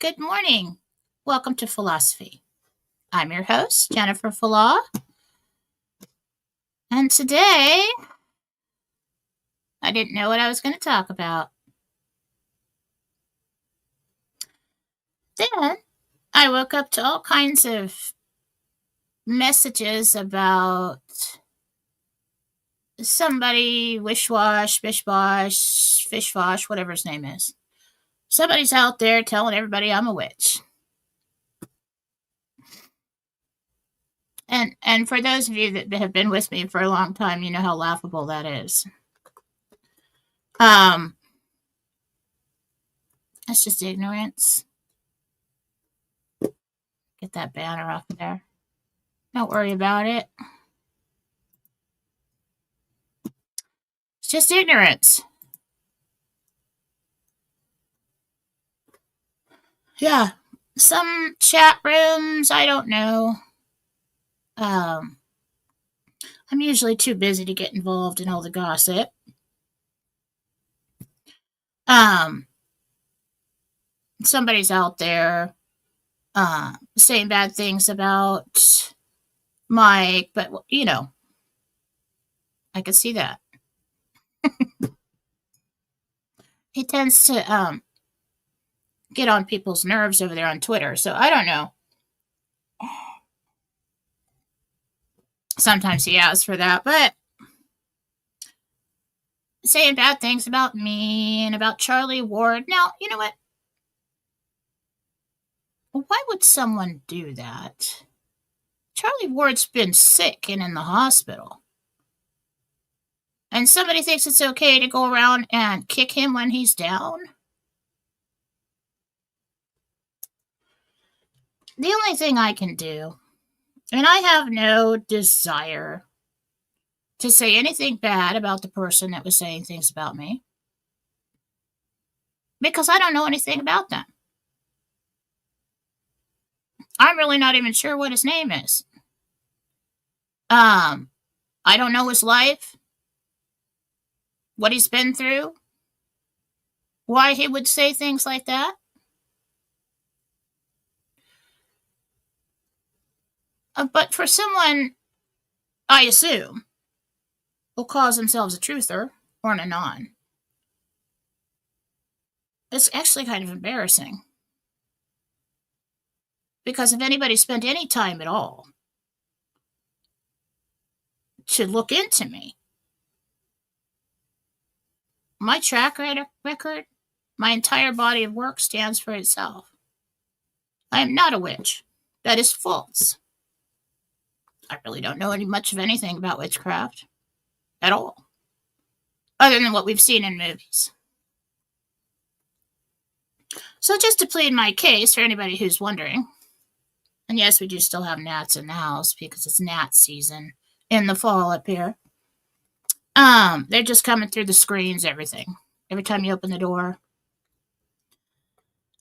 Good morning. Welcome to Fallawsophy. I'm your host, Jennifer Fallaw. And today, I didn't know what I was going to talk about. Then, I woke up to all kinds of messages about somebody, wish-wash, bish-wash, fish-wash, whatever his name is. Somebody's out there telling everybody I'm a witch. And for those of you that have been with me for a long time, you know how laughable that is. That's just ignorance. Get that banner off there. Don't worry about it. It's just ignorance. Yeah. Some chat rooms, I don't know. I'm usually too busy to get involved in all the gossip. Somebody's out there saying bad things about Mike, but I could see that. He tends to get on people's nerves over there on Twitter, so I don't know. Sometimes he asks for that, but saying bad things about me and about Charlie Ward. Now, you know what? Why would someone do that? Charlie Ward's been sick and in the hospital. And somebody thinks it's okay to go around and kick him when he's down? The only thing I can do, and I have no desire to say anything bad about the person that was saying things about me, because I don't know anything about them. I'm really not even sure what his name is. I don't know his life, what he's been through, why he would say things like that. But for someone, I assume, who calls themselves a truther or an anon, it's actually kind of embarrassing. Because if anybody spent any time at all to look into me, my track record, my entire body of work stands for itself. I am not a witch. That is false. I really don't know much of anything about witchcraft at all, other than what we've seen in movies. So just to plead my case for anybody who's wondering, and yes, we do still have gnats in the house because it's gnat season in the fall up here. They're just coming through the screens, everything. Every time you open the door.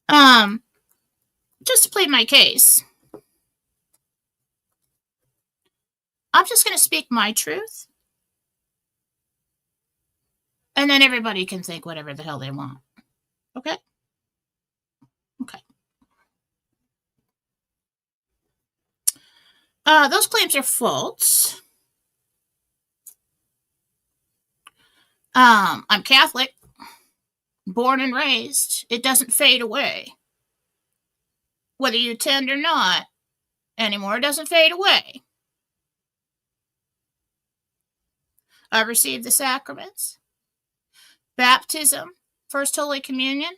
Just to plead my case, I'm just going to speak my truth. And then everybody can think whatever the hell they want. Okay? Okay. Those claims are false. I'm Catholic, born and raised. It doesn't fade away. Whether you attend or not anymore, it doesn't fade away. I've received the sacraments, baptism, First Holy Communion,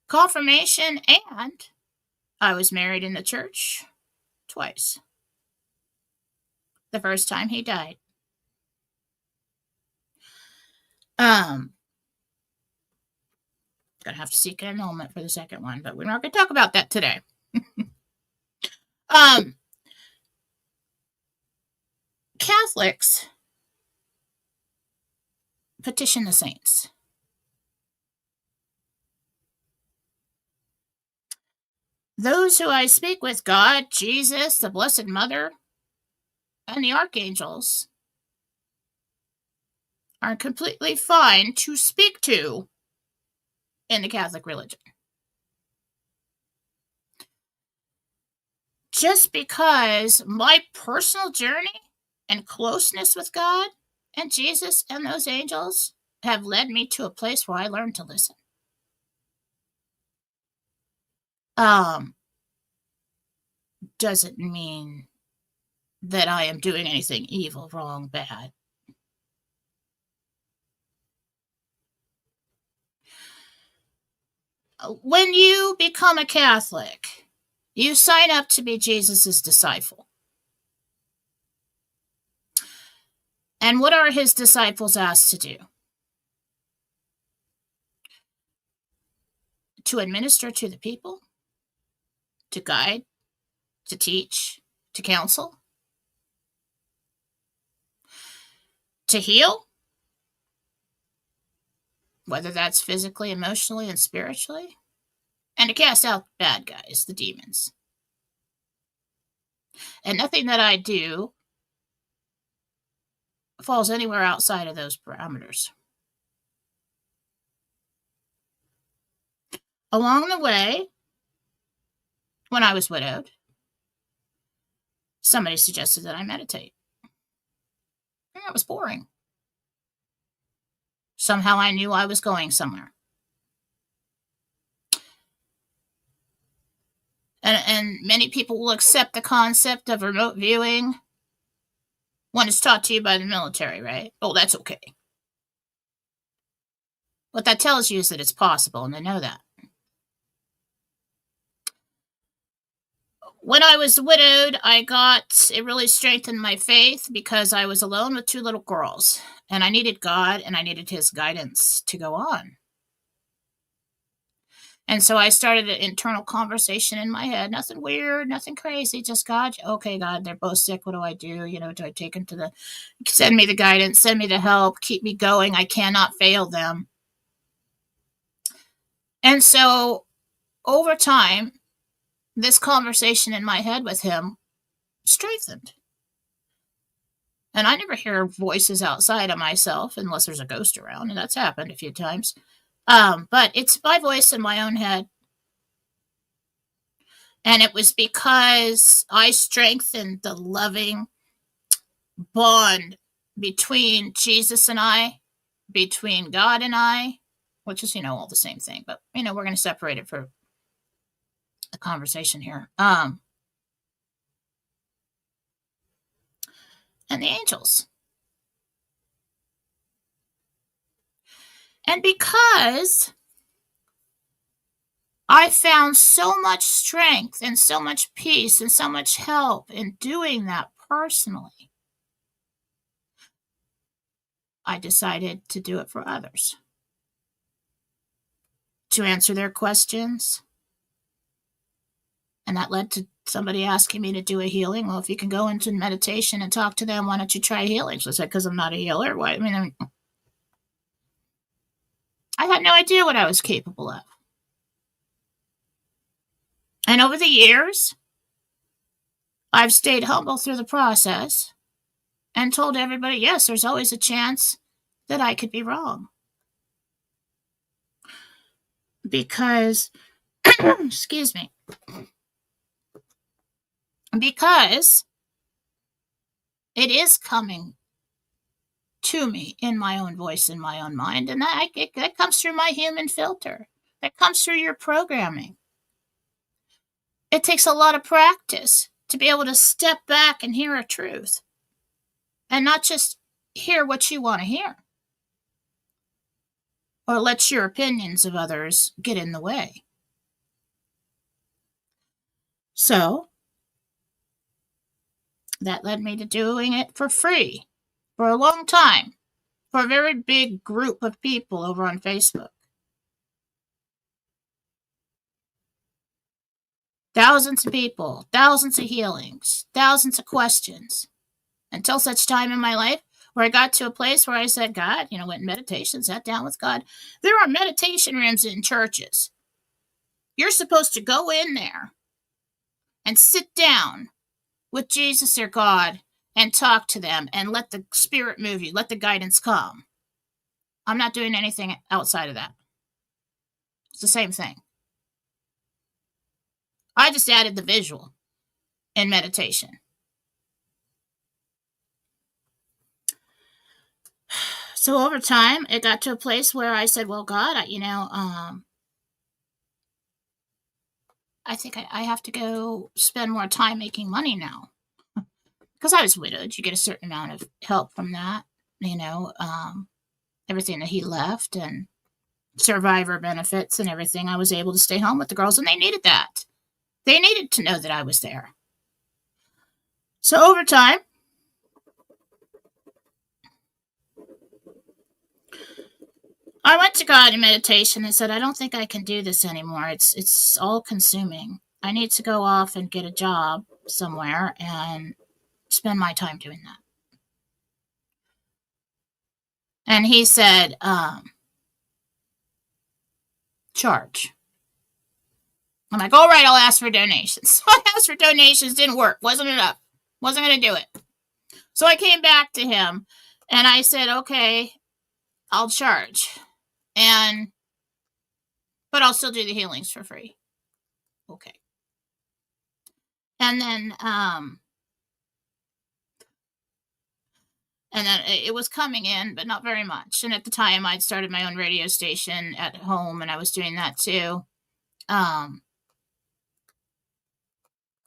confirmation, and I was married in the church twice. The first time he died. Gonna have to seek an annulment for the second one, but we're not gonna talk about that today. Catholics petition the saints. Those who I speak with, God, Jesus, the Blessed Mother, and the archangels, are completely fine to speak to in the Catholic religion. just because my personal journey and closeness with God and Jesus and those angels have led me to a place where I learned to listen. Um, doesn't mean that I am doing anything evil, wrong, bad. When you become a Catholic, you sign up to be Jesus's disciple. And what are his disciples asked to do? To administer to the people, to guide, to teach, to counsel, to heal, whether that's physically, emotionally, and spiritually, and to cast out bad guys, the demons. And nothing that I do falls anywhere outside of those parameters. Along the way, when I was widowed, somebody suggested that I meditate. And that was boring. Somehow I knew I was going somewhere. And many people will accept the concept of remote viewing when it's taught to you by the military, right? Oh, that's okay. What that tells you is that it's possible, and they know that. When I was widowed, it really strengthened my faith because I was alone with 2 little girls, and I needed God and I needed his guidance to go on. And so I started an internal conversation in my head. Nothing weird, nothing crazy, just God. Okay, God, they're both sick. What do I do? Do I take them send me the guidance, send me the help, keep me going. I cannot fail them. And so over time, this conversation in my head with him strengthened. And I never hear voices outside of myself unless there's a ghost around, and that's happened a few times. But it's my voice in my own head. And it was because I strengthened the loving bond between Jesus and I, between God and I, which is, all the same thing. But, we're going to separate it for the conversation here. And the angels. And because I found so much strength and so much peace and so much help in doing that personally, I decided to do it for others. To answer their questions. And that led to somebody asking me to do a healing. Well, if you can go into meditation and talk to them, why don't you try healing? So I said, because I'm not a healer. Why? I had no idea what I was capable of. And over the years, I've stayed humble through the process and told everybody, yes, there's always a chance that I could be wrong. Because, excuse me, because it is coming to me in my own voice, in my own mind, and that comes through my human filter. That comes through your programming. It takes a lot of practice to be able to step back and hear a truth and not just hear what you want to hear or let your opinions of others get in the way. So that led me to doing it for free for a long time for a very big group of people over on Facebook. Thousands of people, thousands of healings, thousands of questions. Until such time in my life where I got to a place where I said, God, went in meditation, sat down with God. There are meditation rooms in churches. You're supposed to go in there and sit down with Jesus or God and talk to them and let the Spirit move you, let the guidance come. I'm not doing anything outside of that. It's the same thing. I just added the visual. in meditation. So over time, it got to a place where I said, well, God, I think I have to go spend more time making money now. Because I was widowed. You get a certain amount of help from that, everything that he left and survivor benefits and everything. I was able to stay home with the girls, and they needed that. They needed to know that I was there. So over time, I went to God in meditation and said, I don't think I can do this anymore. It's all consuming. I need to go off and get a job somewhere and spend my time doing that. And he said, charge. I'm like, all right, I'll ask for donations. So I asked for donations, didn't work, wasn't enough, wasn't going to do it. So I came back to him and I said, okay, I'll charge. But I'll still do the healings for free. Okay. And then it was coming in, but not very much. And at the time, I'd started my own radio station at home, and I was doing that too. And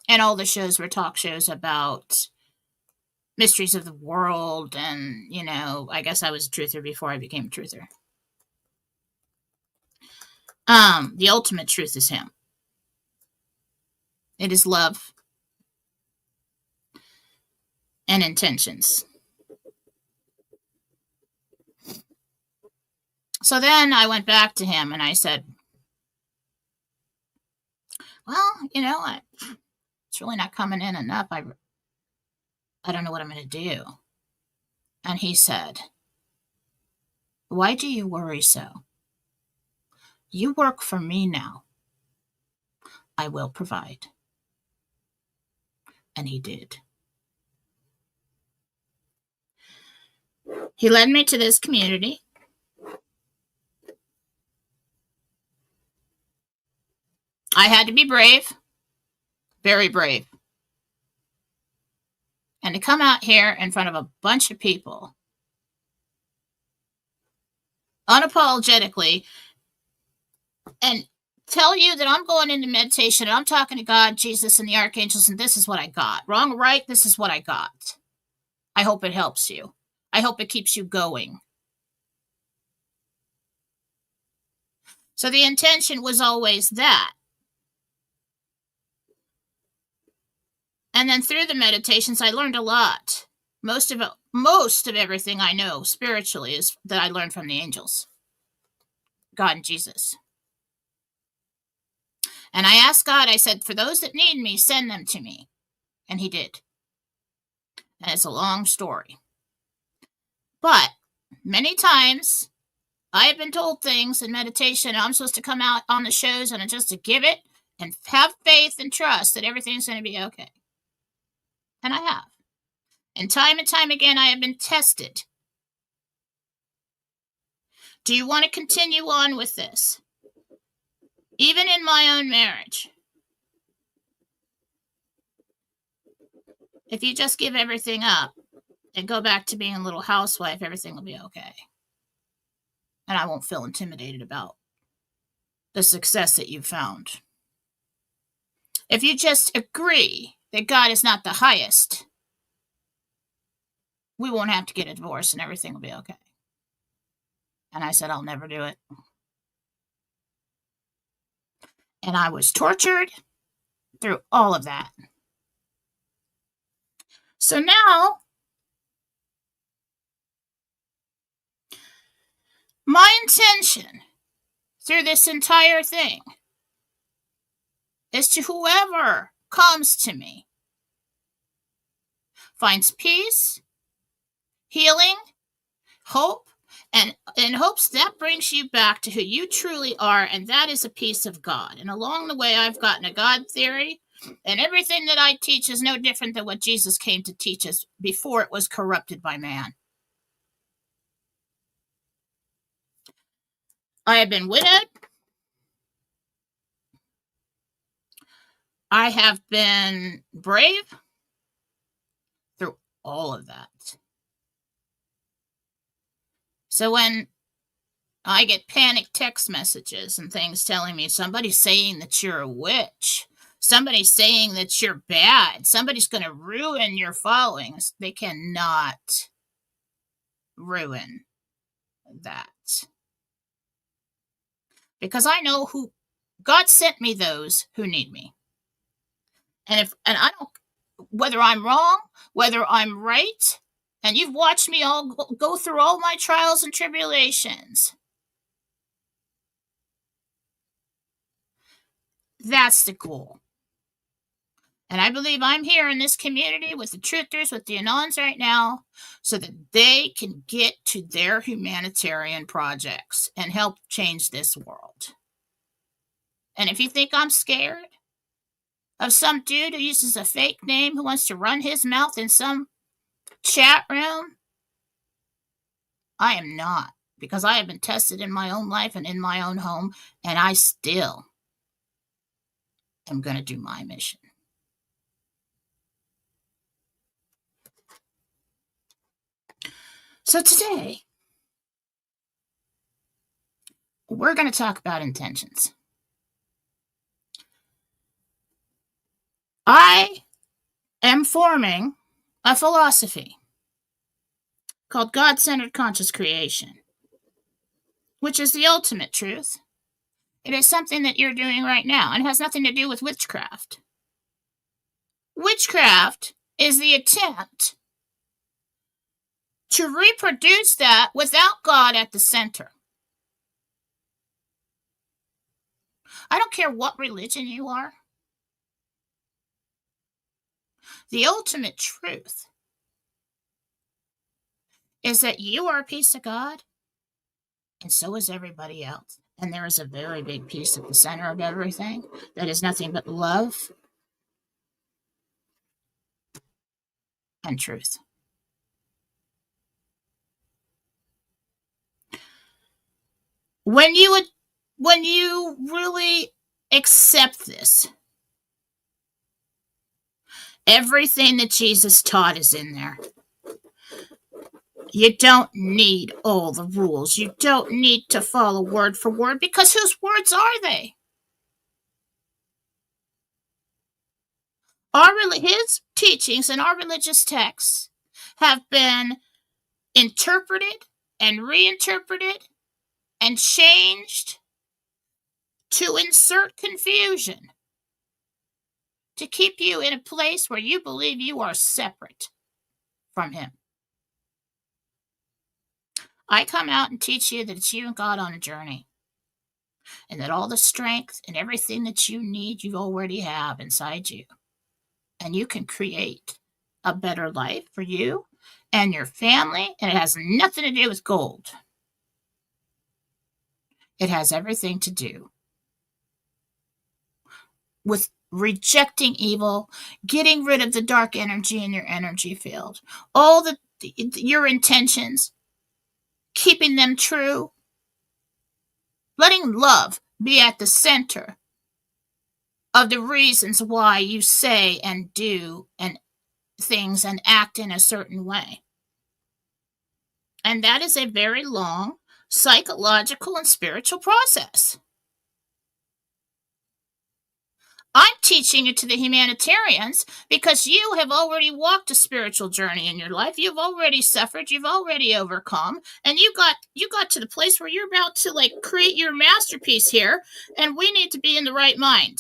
all the shows were talk shows about mysteries of the world. And, I guess I was a truther before I became a truther. The ultimate truth is him. It is love and intentions. So then I went back to him and I said, well, it's really not coming in enough. I don't know what I'm going to do. And he said, why do you worry so? You work for me now. I will provide. And he did. He led me to this community. I had to be brave, very brave. And to come out here in front of a bunch of people, unapologetically, and tell you that I'm going into meditation and I'm talking to God, Jesus, and the archangels, and this is what I got. Wrong or right, this is what I got. I hope it helps you. I hope it keeps you going. So the intention was always that. And then through the meditations, I learned a lot. Most of everything I know spiritually is that I learned from the angels, God and Jesus. And I asked God, I said, for those that need me, send them to me. And he did. And it's a long story. But many times I have been told things in meditation. I'm supposed to come out on the shows and just to give it and have faith and trust that everything's going to be okay. And I have. And time again, I have been tested. Do you want to continue on with this? Even in my own marriage. If you just give everything up and go back to being a little housewife, everything will be okay. And I won't feel intimidated about the success that you've found. If you just agree that God is not the highest, we won't have to get a divorce and everything will be okay. And I said, I'll never do it. And I was tortured through all of that. So now, my intention through this entire thing is to whoever comes to me finds peace, healing, hope, and in hopes that brings you back to who you truly are, and that is a piece of God. And along the way, I've gotten a God theory, and everything that I teach is no different than what Jesus came to teach us before it was corrupted by man. I have been widowed. I have been brave through all of that. So when I get panic text messages and things telling me somebody's saying that you're a witch, somebody's saying that you're bad, somebody's going to ruin your followings, they cannot ruin that. Because I know who God sent me, those who need me. And I don't, whether I'm wrong, whether I'm right, and you've watched me all go through all my trials and tribulations. That's the goal. And I believe I'm here in this community with the truthers, with the Anons right now, so that they can get to their humanitarian projects and help change this world. And if you think I'm scared of some dude who uses a fake name who wants to run his mouth in some chat room, I am not, because I have been tested in my own life and in my own home, and I still am going to do my mission. So today, we're going to talk about intentions. I am forming a philosophy called God-centered conscious creation, which is the ultimate truth. It is something that you're doing right now, and it has nothing to do with witchcraft. Witchcraft is the attempt to reproduce that without God at the center. I don't care what religion you are. The ultimate truth is that you are a piece of God, and so is everybody else. And there is a very big piece at the center of everything that is nothing but love and truth. When you really accept this, everything that Jesus taught is in there. You don't need all the rules. You don't need to follow word for word, because whose words are they? His teachings and our religious texts have been interpreted and reinterpreted and changed to insert confusion, to keep you in a place where you believe you are separate from him. I come out and teach you that it's you and God on a journey, and that all the strength and everything that you need, you already have inside you. And you can create a better life for you and your family, and it has nothing to do with gold. It has everything to do with rejecting evil, getting rid of the dark energy in your energy field, all your intentions, keeping them true, letting love be at the center of the reasons why you say and do and things and act in a certain way. And that is a very long psychological and spiritual process. I'm teaching it to the humanitarians because you have already walked a spiritual journey in your life. You've already suffered. You've already overcome. And you got to the place where you're about to create your masterpiece here. And we need to be in the right mind.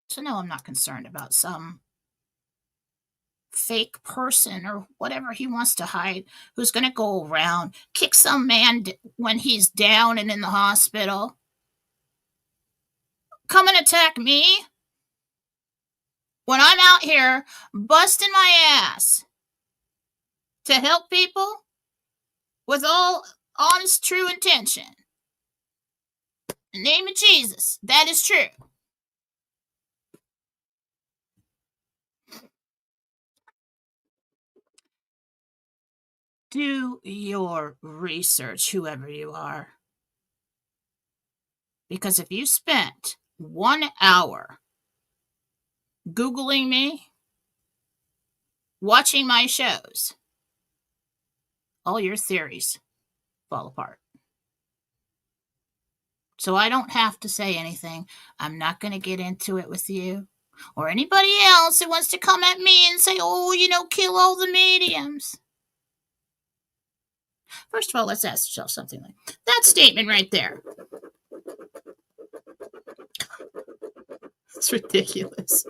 So no, I'm not concerned about some fake person or whatever he wants to hide, who's going to go around, kick some man when he's down and in the hospital, come and attack me when I'm out here busting my ass to help people with all honest, true intention. In the name of Jesus, that is true. do your research, whoever you are. Because if you spent 1 hour Googling me, watching my shows, all your theories fall apart. So I don't have to say anything. I'm not going to get into it with you or anybody else who wants to come at me and say, oh, kill all the mediums. First of all, let's ask yourself something like that statement right there. It's ridiculous.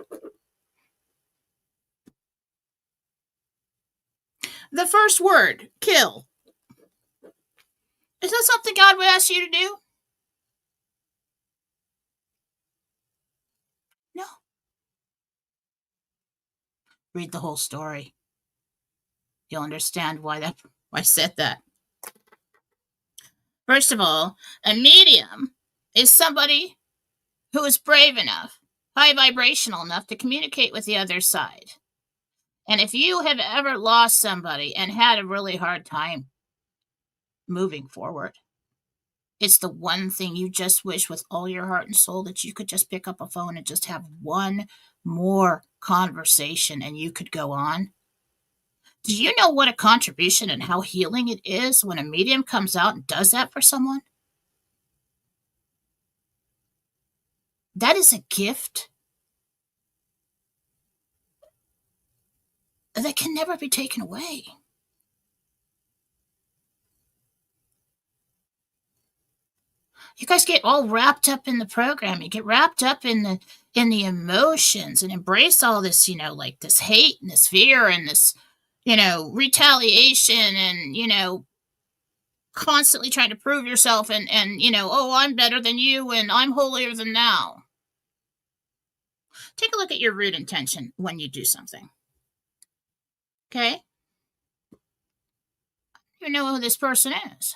The first word, kill. Is that something God would ask you to do? No. Read the whole story. You'll understand why I said that. First of all, a medium is somebody who is brave enough, high vibrational enough to communicate with the other side. And if you have ever lost somebody and had a really hard time moving forward, it's the one thing you just wish with all your heart and soul that you could just pick up a phone and just have one more conversation and you could go on. Do you know what a contribution and how healing it is when a medium comes out and does that for someone? That is a gift that can never be taken away. You guys get all wrapped up in the program. You get wrapped up in the emotions and embrace all this, like this hate and this fear and this, retaliation and, constantly trying to prove yourself and, oh, I'm better than you and I'm holier than thou. Take a look at your root intention when you do something. Okay? You know who this person is.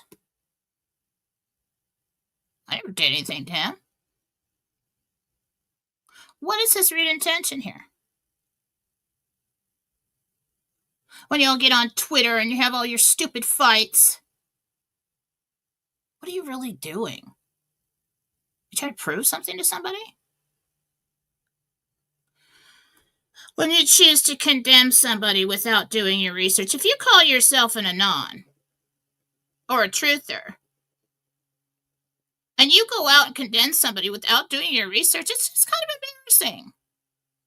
I never did anything to him. What is his root intention here? When you all get on Twitter and you have all your stupid fights, what are you really doing? You try to prove something to somebody? When you choose to condemn somebody without doing your research, if you call yourself an anon or a truther, and you go out and condemn somebody without doing your research, it's just kind of embarrassing.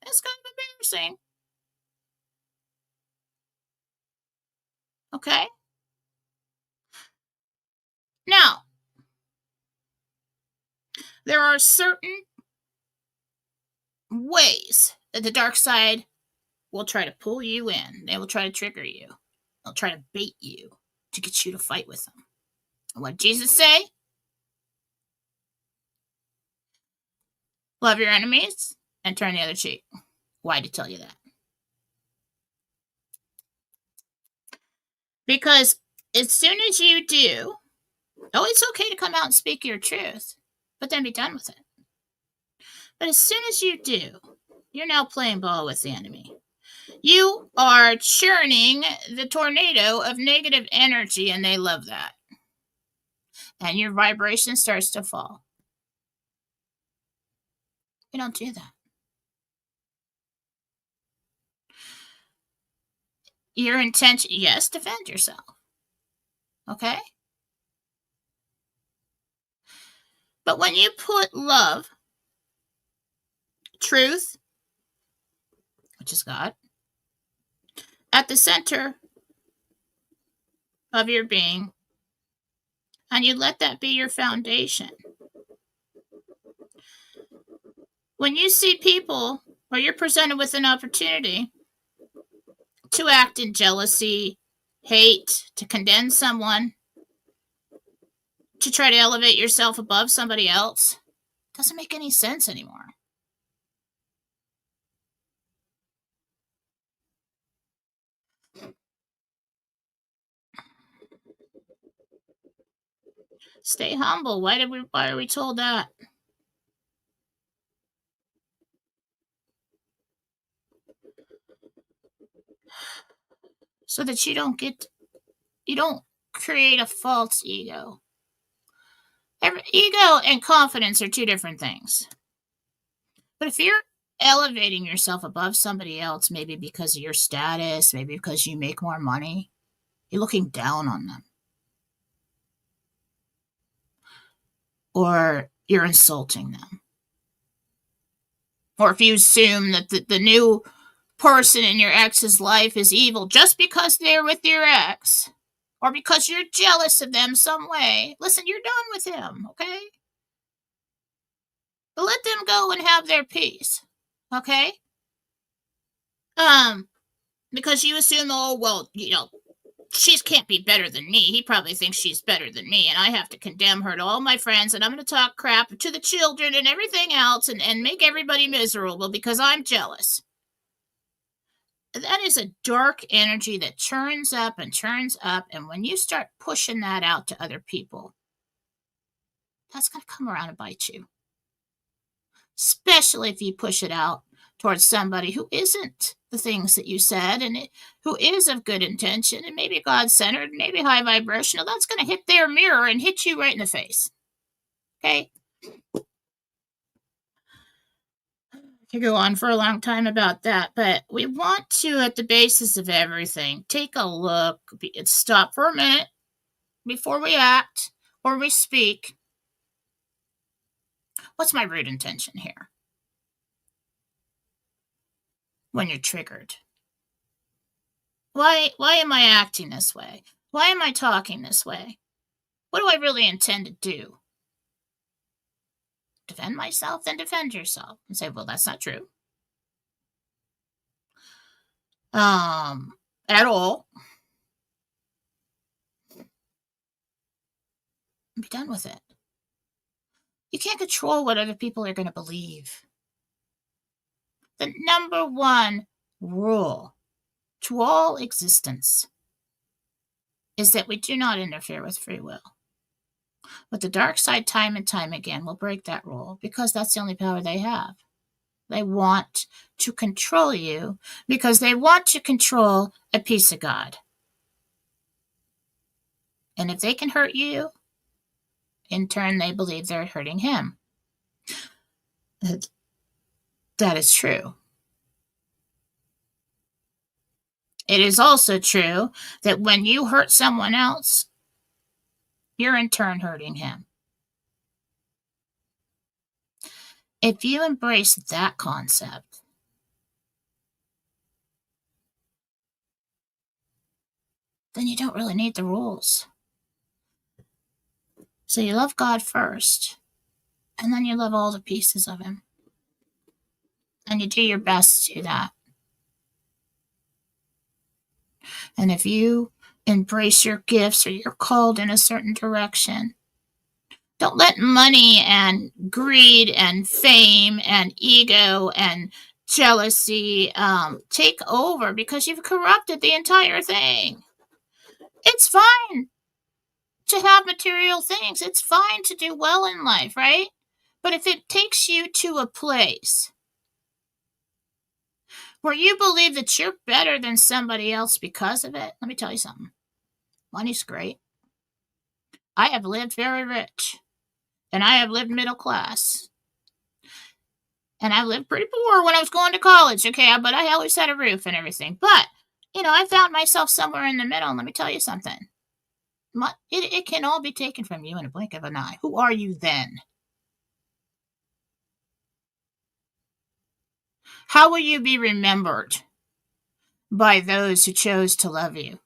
It's kind of embarrassing. Okay? Now, there are certain ways that the dark side will try to pull you in. They will try to trigger you. They'll try to bait you to get you to fight with them. And what did Jesus say? Love your enemies and turn the other cheek. Why did he tell you that? Because as soon as you do, it's okay to come out and speak your truth, but then be done with it. But as soon as you do, you're now playing ball with the enemy. You are churning the tornado of negative energy, and they love that. And your vibration starts to fall. You don't do that. Your intention, yes, defend yourself. Okay? But when you put love, truth, which is God, at the center of your being, and you let that be your foundation, when you see people or you're presented with an opportunity to act in jealousy, hate, to condemn someone, to try to elevate yourself above somebody else, it doesn't make any sense anymore. Stay humble. Why are we told that? So that you don't get You don't create a false ego. Ego and confidence are two different things. But if you're elevating yourself above somebody else, maybe because of your status, maybe because you make more money, you're looking down on them. Or you're insulting them. Or if you assume that the new person in your ex's life is evil just because they're with your ex, or because you're jealous of them some way, listen, you're done with him, okay? But let them go and have their peace, okay? Because you assume, oh, well, she can't be better than me. He probably thinks she's better than me, and I have to condemn her to all my friends, and I'm going to talk crap to the children and everything else and make everybody miserable because I'm jealous. That is a dark energy that churns up, and when you start pushing that out to other people, that's going to come around and bite you. Especially if you push it out towards somebody who isn't the things that you said and who is of good intention and maybe God-centered, maybe high vibrational. That's going to hit their mirror and hit you right in the face. Okay? I could go on for a long time about that, but we want to, at the basis of everything, take a look, stop for a minute before we act or we speak. What's my root intention here? When you're triggered. Why am I acting this way? Why am I talking this way? What do I really intend to do? Defend myself? Then defend yourself and say, well, that's not true. At all. Be done with it. You can't control what other people are going to believe. The number one rule to all existence is that we do not interfere with free will. But the dark side, time and time again, will break that rule because that's the only power they have. They want to control you because they want to control a piece of God. And if they can hurt you, in turn, they believe they're hurting him. That is true. It is also true that when you hurt someone else, you're in turn hurting him. If you embrace that concept, then you don't really need the rules. So you love God first, and then you love all the pieces of him. And you do your best to do that. And if you embrace your gifts or you're called in a certain direction, don't let money and greed and fame and ego and jealousy take over because you've corrupted the entire thing. It's fine to have material things. It's fine to do well in life, right? But if it takes you to a place where you believe that you're better than somebody else because of it, let me tell you something. Money's great. I have lived very rich. And I have lived middle class. And I lived pretty poor when I was going to college, okay? But I always had a roof and everything. But, I found myself somewhere in the middle. And let me tell you something. It can all be taken from you in a blink of an eye. Who are you then? How will you be remembered by those who chose to love you?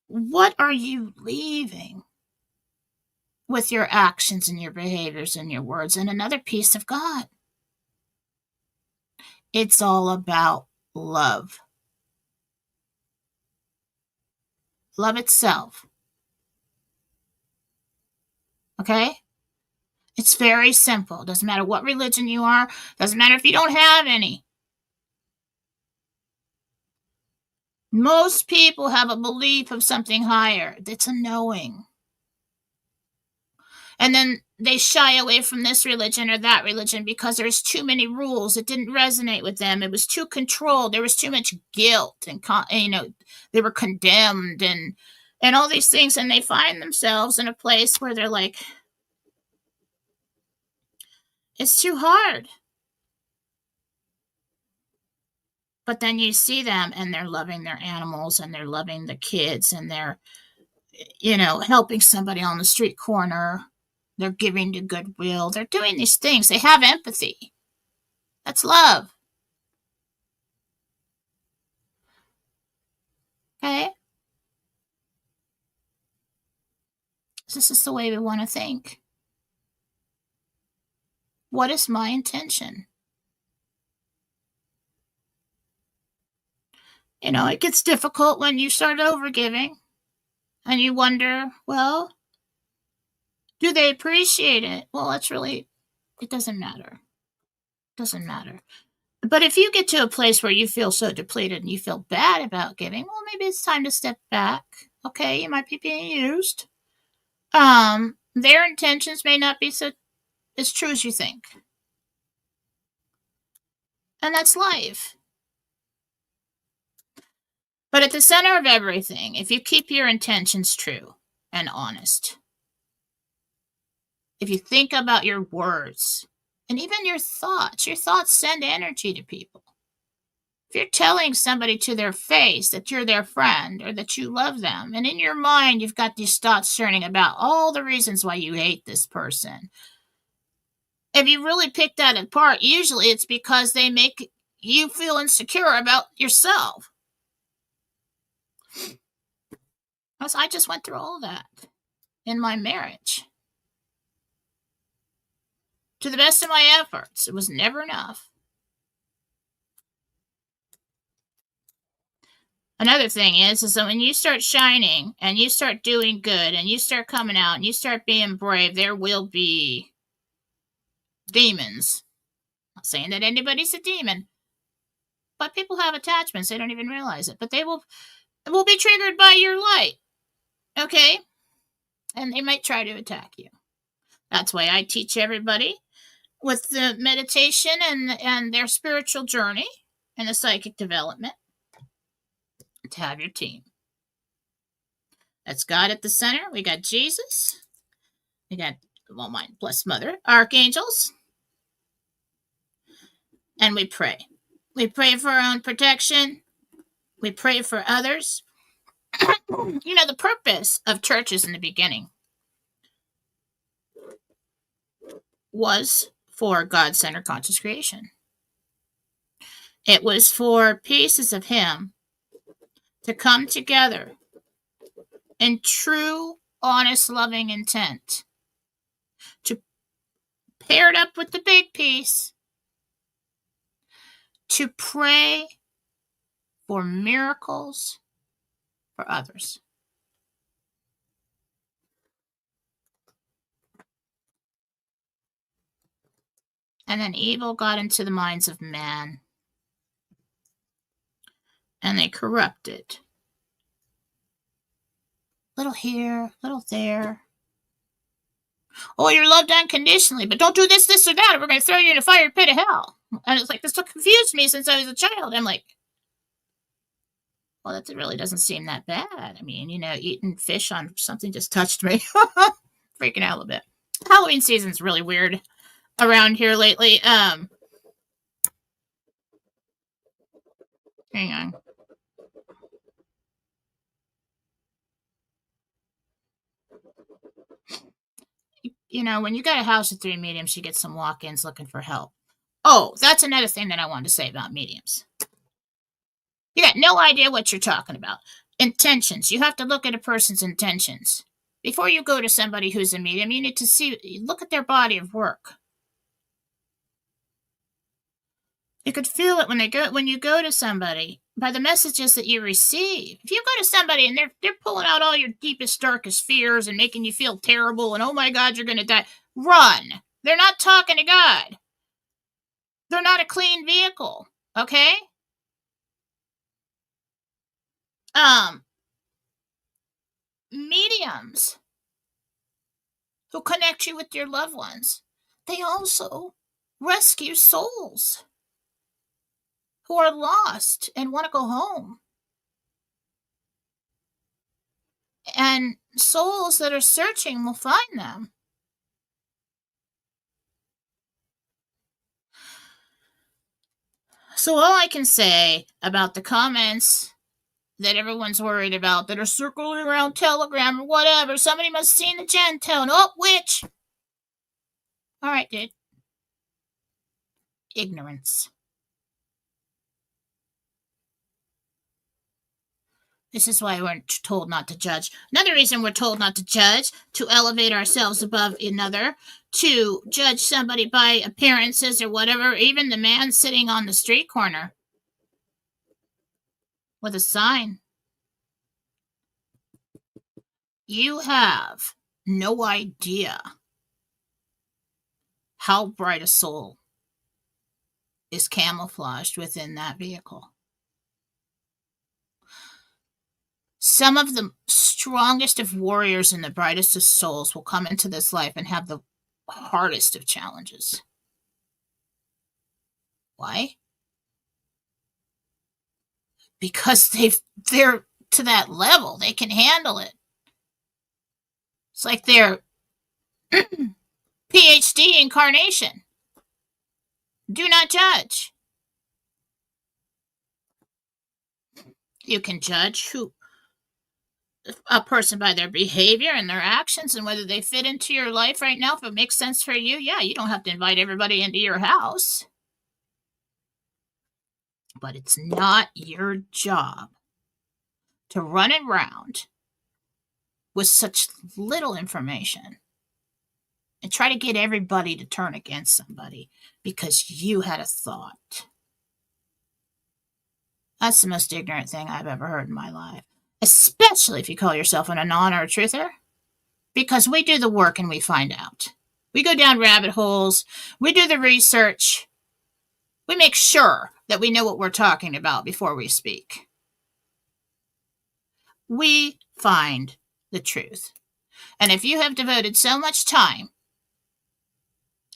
What are you leaving with your actions and your behaviors and your words? And another piece of God. It's all about love. Love itself. Okay? It's very simple. Doesn't matter what religion you are. Doesn't matter if you don't have any. Most people have a belief of something higher. That's a knowing. And then they shy away from this religion or that religion because there's too many rules. It didn't resonate with them. It was too controlled. There was too much guilt, and they were condemned and all these things, and they find themselves in a place where they're like, it's too hard. But then you see them and they're loving their animals and they're loving the kids and they're, helping somebody on the street corner. They're giving to goodwill. They're doing these things. They have empathy. That's love. Okay? This is the way we want to think. What is my intention? It gets difficult when you start overgiving and you wonder, well, do they appreciate it? Well, it doesn't matter. It doesn't matter. But if you get to a place where you feel so depleted and you feel bad about giving, well, maybe it's time to step back. Okay, you might be being used. Their intentions may not be so as true as you think. And that's life. But at the center of everything, if you keep your intentions true and honest, if you think about your words and even your thoughts send energy to people. If you're telling somebody to their face that you're their friend or that you love them, and in your mind you've got these thoughts churning about all the reasons why you hate this person, if you really pick that apart, usually it's because they make you feel insecure about yourself. I just went through all that in my marriage. To the best of my efforts, it was never enough. Another thing is that when you start shining and you start doing good and you start coming out and you start being brave, there will be demons. I'm not saying that anybody's a demon, but people have attachments. They don't even realize it, but they will be triggered by your light. Okay? And they might try to attack you. That's why I teach everybody with the meditation and their spiritual journey and the psychic development to have your team. That's God at the center. We got Jesus. We got, my blessed mother, archangels. And we pray. We pray for our own protection. We pray for others. The purpose of churches in the beginning was for God-centered conscious creation. It was for pieces of Him to come together in true, honest, loving intent, to pair it up with the big piece, to pray for miracles for others. And then evil got into the minds of man, and they corrupted. Little here, little there. Oh, you're loved unconditionally, but don't do this, or that, or we're going to throw you in a fiery pit of hell. And it's like, this confused me since I was a child. I'm like, well, that really doesn't seem that bad. I mean, eating fish on something just touched me. Freaking out a little bit. Halloween season's really weird around here lately. Hang on. When you got a house of 3 mediums, you get some walk-ins looking for help. Oh, that's another thing that I wanted to say about mediums. You got no idea what you're talking about. Intentions. You have to look at a person's intentions. Before you go to somebody who's a medium, you need to look at their body of work. You could feel it when you go to somebody by the messages that you receive. If you go to somebody and they're pulling out all your deepest, darkest fears and making you feel terrible and, oh my God, you're going to die, run. They're not talking to God. They're not a clean vehicle, okay? Mediums who connect you with your loved ones. They also rescue souls who are lost and want to go home. And souls that are searching will find them. So all I can say about the comments that everyone's worried about that are circling around Telegram or whatever, somebody must have seen the Gentel and, oh, witch. All right, dude. Ignorance. This is why we're told not to judge. Another reason we're told not to judge, to elevate ourselves above another, to judge somebody by appearances or whatever, even the man sitting on the street corner with a sign. You have no idea how bright a soul is camouflaged within that vehicle. Some of the strongest of warriors and the brightest of souls will come into this life and have the hardest of challenges. Why? Because they're to that level. They can handle it. It's like their PhD incarnation. Do not judge. You can judge a person by their behavior and their actions and whether they fit into your life right now. If it makes sense for you, yeah, you don't have to invite everybody into your house. But it's not your job to run around with such little information and try to get everybody to turn against somebody because you had a thought. That's the most ignorant thing I've ever heard in my life, especially if you call yourself an anon or a truther, because we do the work and we find out. We go down rabbit holes. We do the research. We make sure that we know what we're talking about before we speak. We find the truth. And if you have devoted so much time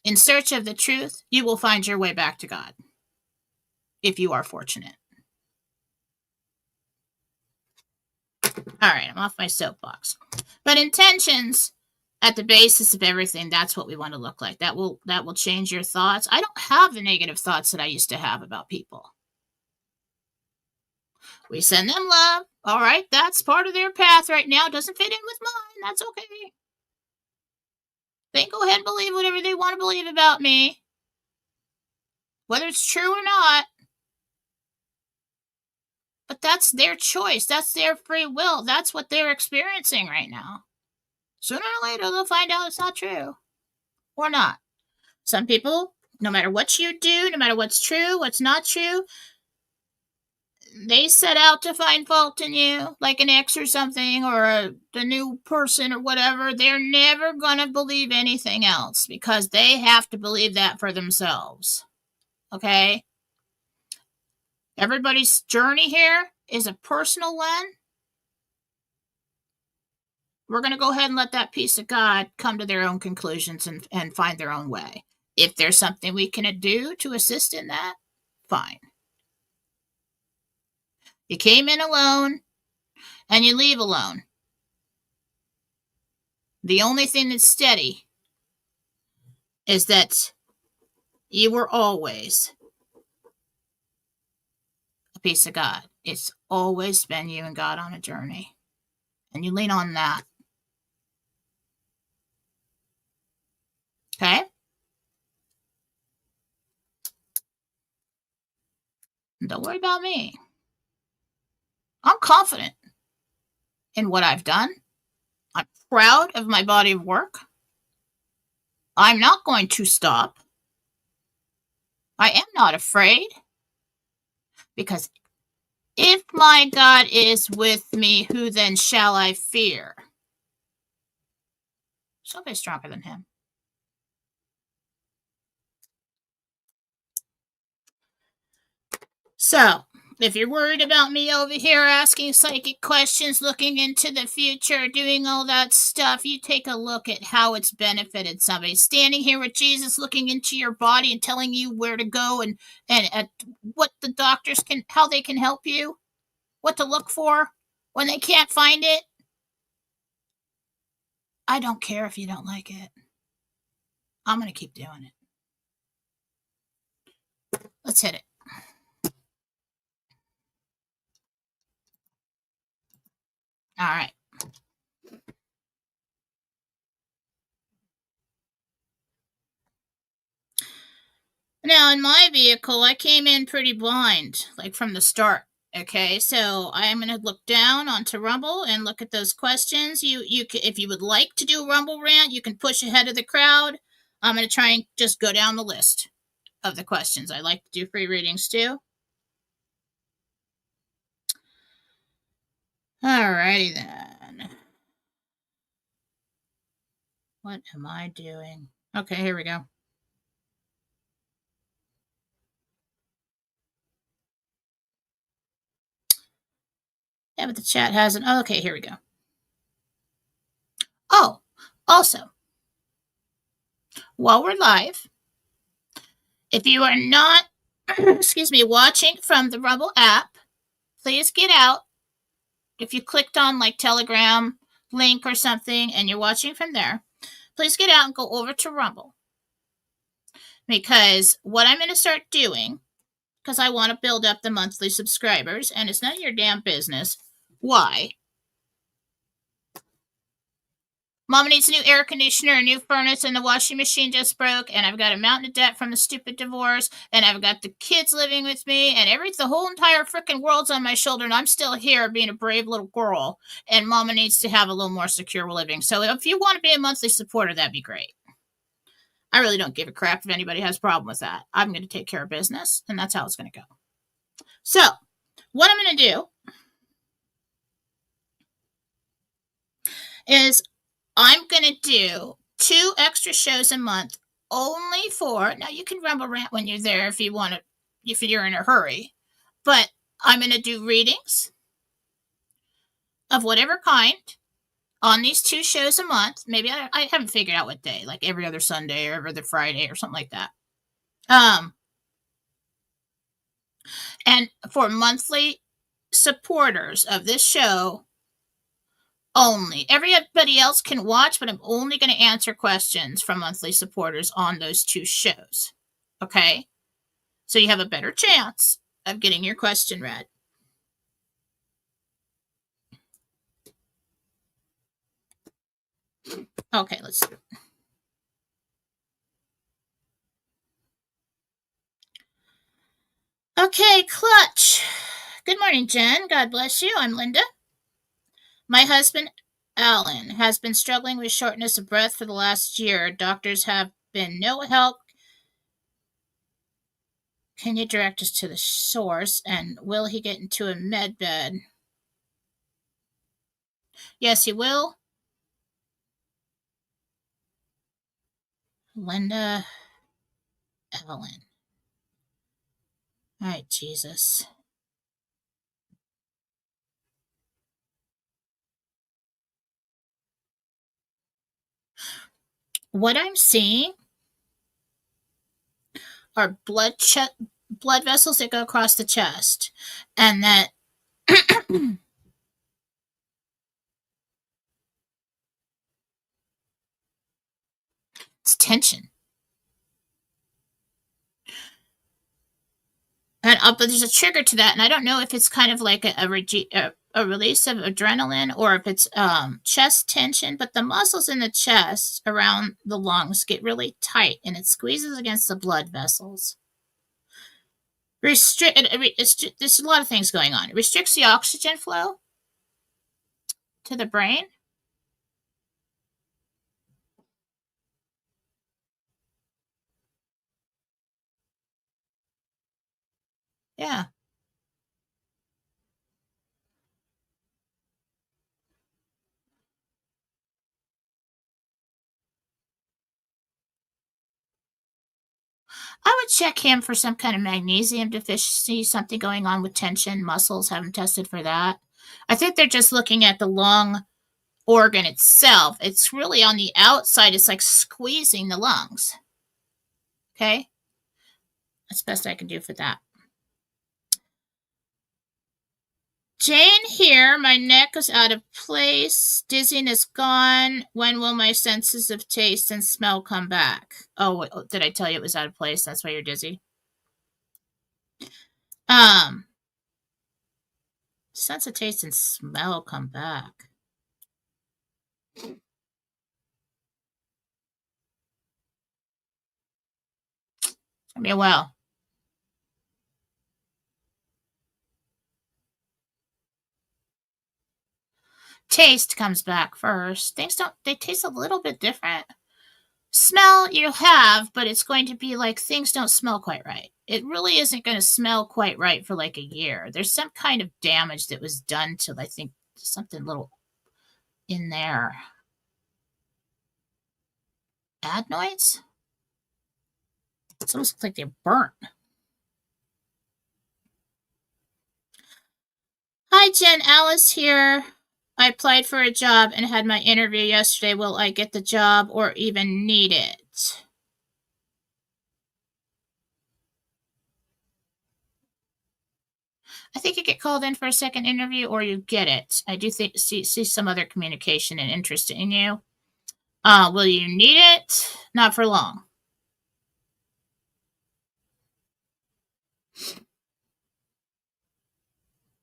in search of the truth, you will find your way back to God, if you are fortunate. All right, I'm off my soapbox. But intentions at the basis of everything, that's what we want to look like. That will change your thoughts. I don't have the negative thoughts that I used to have about people. We send them love. All right, that's part of their path right now. Doesn't fit in with mine. That's okay. They can go ahead and believe whatever they want to believe about me, whether it's true or not. But that's their choice. That's their free will. That's what they're experiencing right now. Sooner or later, they'll find out it's not true. Or not. Some people, no matter what you do, no matter what's true, what's not true, they set out to find fault in you, like an ex or something, or the new person or whatever. They're never going to believe anything else because they have to believe that for themselves. Okay? Everybody's journey here is a personal one. We're going to go ahead and let that piece of God come to their own conclusions and find their own way. If there's something we can do to assist in that, fine. You came in alone, and you leave alone. The only thing that's steady is that you were always a piece of God. It's always been you and God on a journey. And you lean on that. Okay? Don't worry about me. I'm confident in what I've done. I'm proud of my body of work. I'm not going to stop. I am not afraid. Because if my God is with me, who then shall I fear? Somebody stronger than him. So, If you're worried about me over here asking psychic questions, looking into the future, doing all that stuff, you take a look at how it's benefited somebody. Standing here with Jesus, looking into your body and telling you where to go and what the doctors can, how they can help you, what to look for when they can't find it. I don't care if you don't like it. I'm going to keep doing it. Let's hit it. All right. Now, in my vehicle, I came in pretty blind, like from the start. Okay, so I'm going to look down onto Rumble and look at those questions. You can, if you would like to do a Rumble rant, you can push ahead of the crowd. I'm going to try and just go down the list of the questions. I like to do free readings too. Alrighty then. What am I doing? Okay, here we go. Yeah, but the chat hasn't. Oh, okay, here we go. Oh, also, while we're live, if you are not, excuse me, watching from the Rumble app, please get out. If you clicked on like Telegram link or something and you're watching from there, please get out and go over to Rumble. Because what I'm going to start doing, because I want to build up the monthly subscribers, and it's none of your damn business why. Mama needs a new air conditioner, a new furnace, and the washing machine just broke, and I've got a mountain of debt from the stupid divorce, and I've got the kids living with me, and the whole entire freaking world's on my shoulder, and I'm still here being a brave little girl, and Mama needs to have a little more secure living. So if you want to be a monthly supporter, that'd be great. I really don't give a crap if anybody has a problem with that. I'm going to take care of business, and that's how it's going to go. So, what I'm going to do is I'm going to do 2 extra shows a month only for, now you can Rumble rant when you're there if you want to, if you're in a hurry, but I'm going to do readings of whatever kind on these 2 shows a month. Maybe I haven't figured out what day, like every other Sunday or every other Friday or something like that. And for monthly supporters of this show only. Everybody else can watch, but I'm only going to answer questions from monthly supporters on those 2 shows. Okay? So you have a better chance of getting your question read. Okay, let's see. Okay, Clutch. Good morning, Jen. God bless you. I'm Linda. My husband, Alan, has been struggling with shortness of breath for the last year. Doctors have been no help. Can you direct us to the source? And will he get into a med bed? Yes, he will. Linda Allen. All right, Jesus. What I'm seeing are blood vessels that go across the chest, and that it's tension. And but there's a trigger to that, and I don't know if it's kind of like a release of adrenaline or if it's chest tension. But the muscles in the chest around the lungs get really tight, and it squeezes against the blood vessels. There's a lot of things going on. It restricts the oxygen flow to the brain. Yeah. I would check him for some kind of magnesium deficiency, something going on with tension, muscles. Haven't tested for that. I think they're just looking at the lung organ itself. It's really on the outside. It's like squeezing the lungs. Okay? That's the best I can do for that. Jane here, my neck is out of place. Dizziness gone. When will my senses of taste and smell come back? Oh, did I tell you it was out of place? That's why you're dizzy. Sense of taste and smell come back. I mean, well. Taste comes back first. They taste a little bit different. Smell you have, but it's going to be like things don't smell quite right. It really isn't going to smell quite right for like a year. There's some kind of damage that was done to, I think, something little in there. Adenoids? It's almost like they're burnt. Hi, Jen. Alice here. I applied for a job and had my interview yesterday. Will I get the job or even need it? I think you get called in for a second interview or you get it. I do see some other communication and interest in you. Will you need it? Not for long.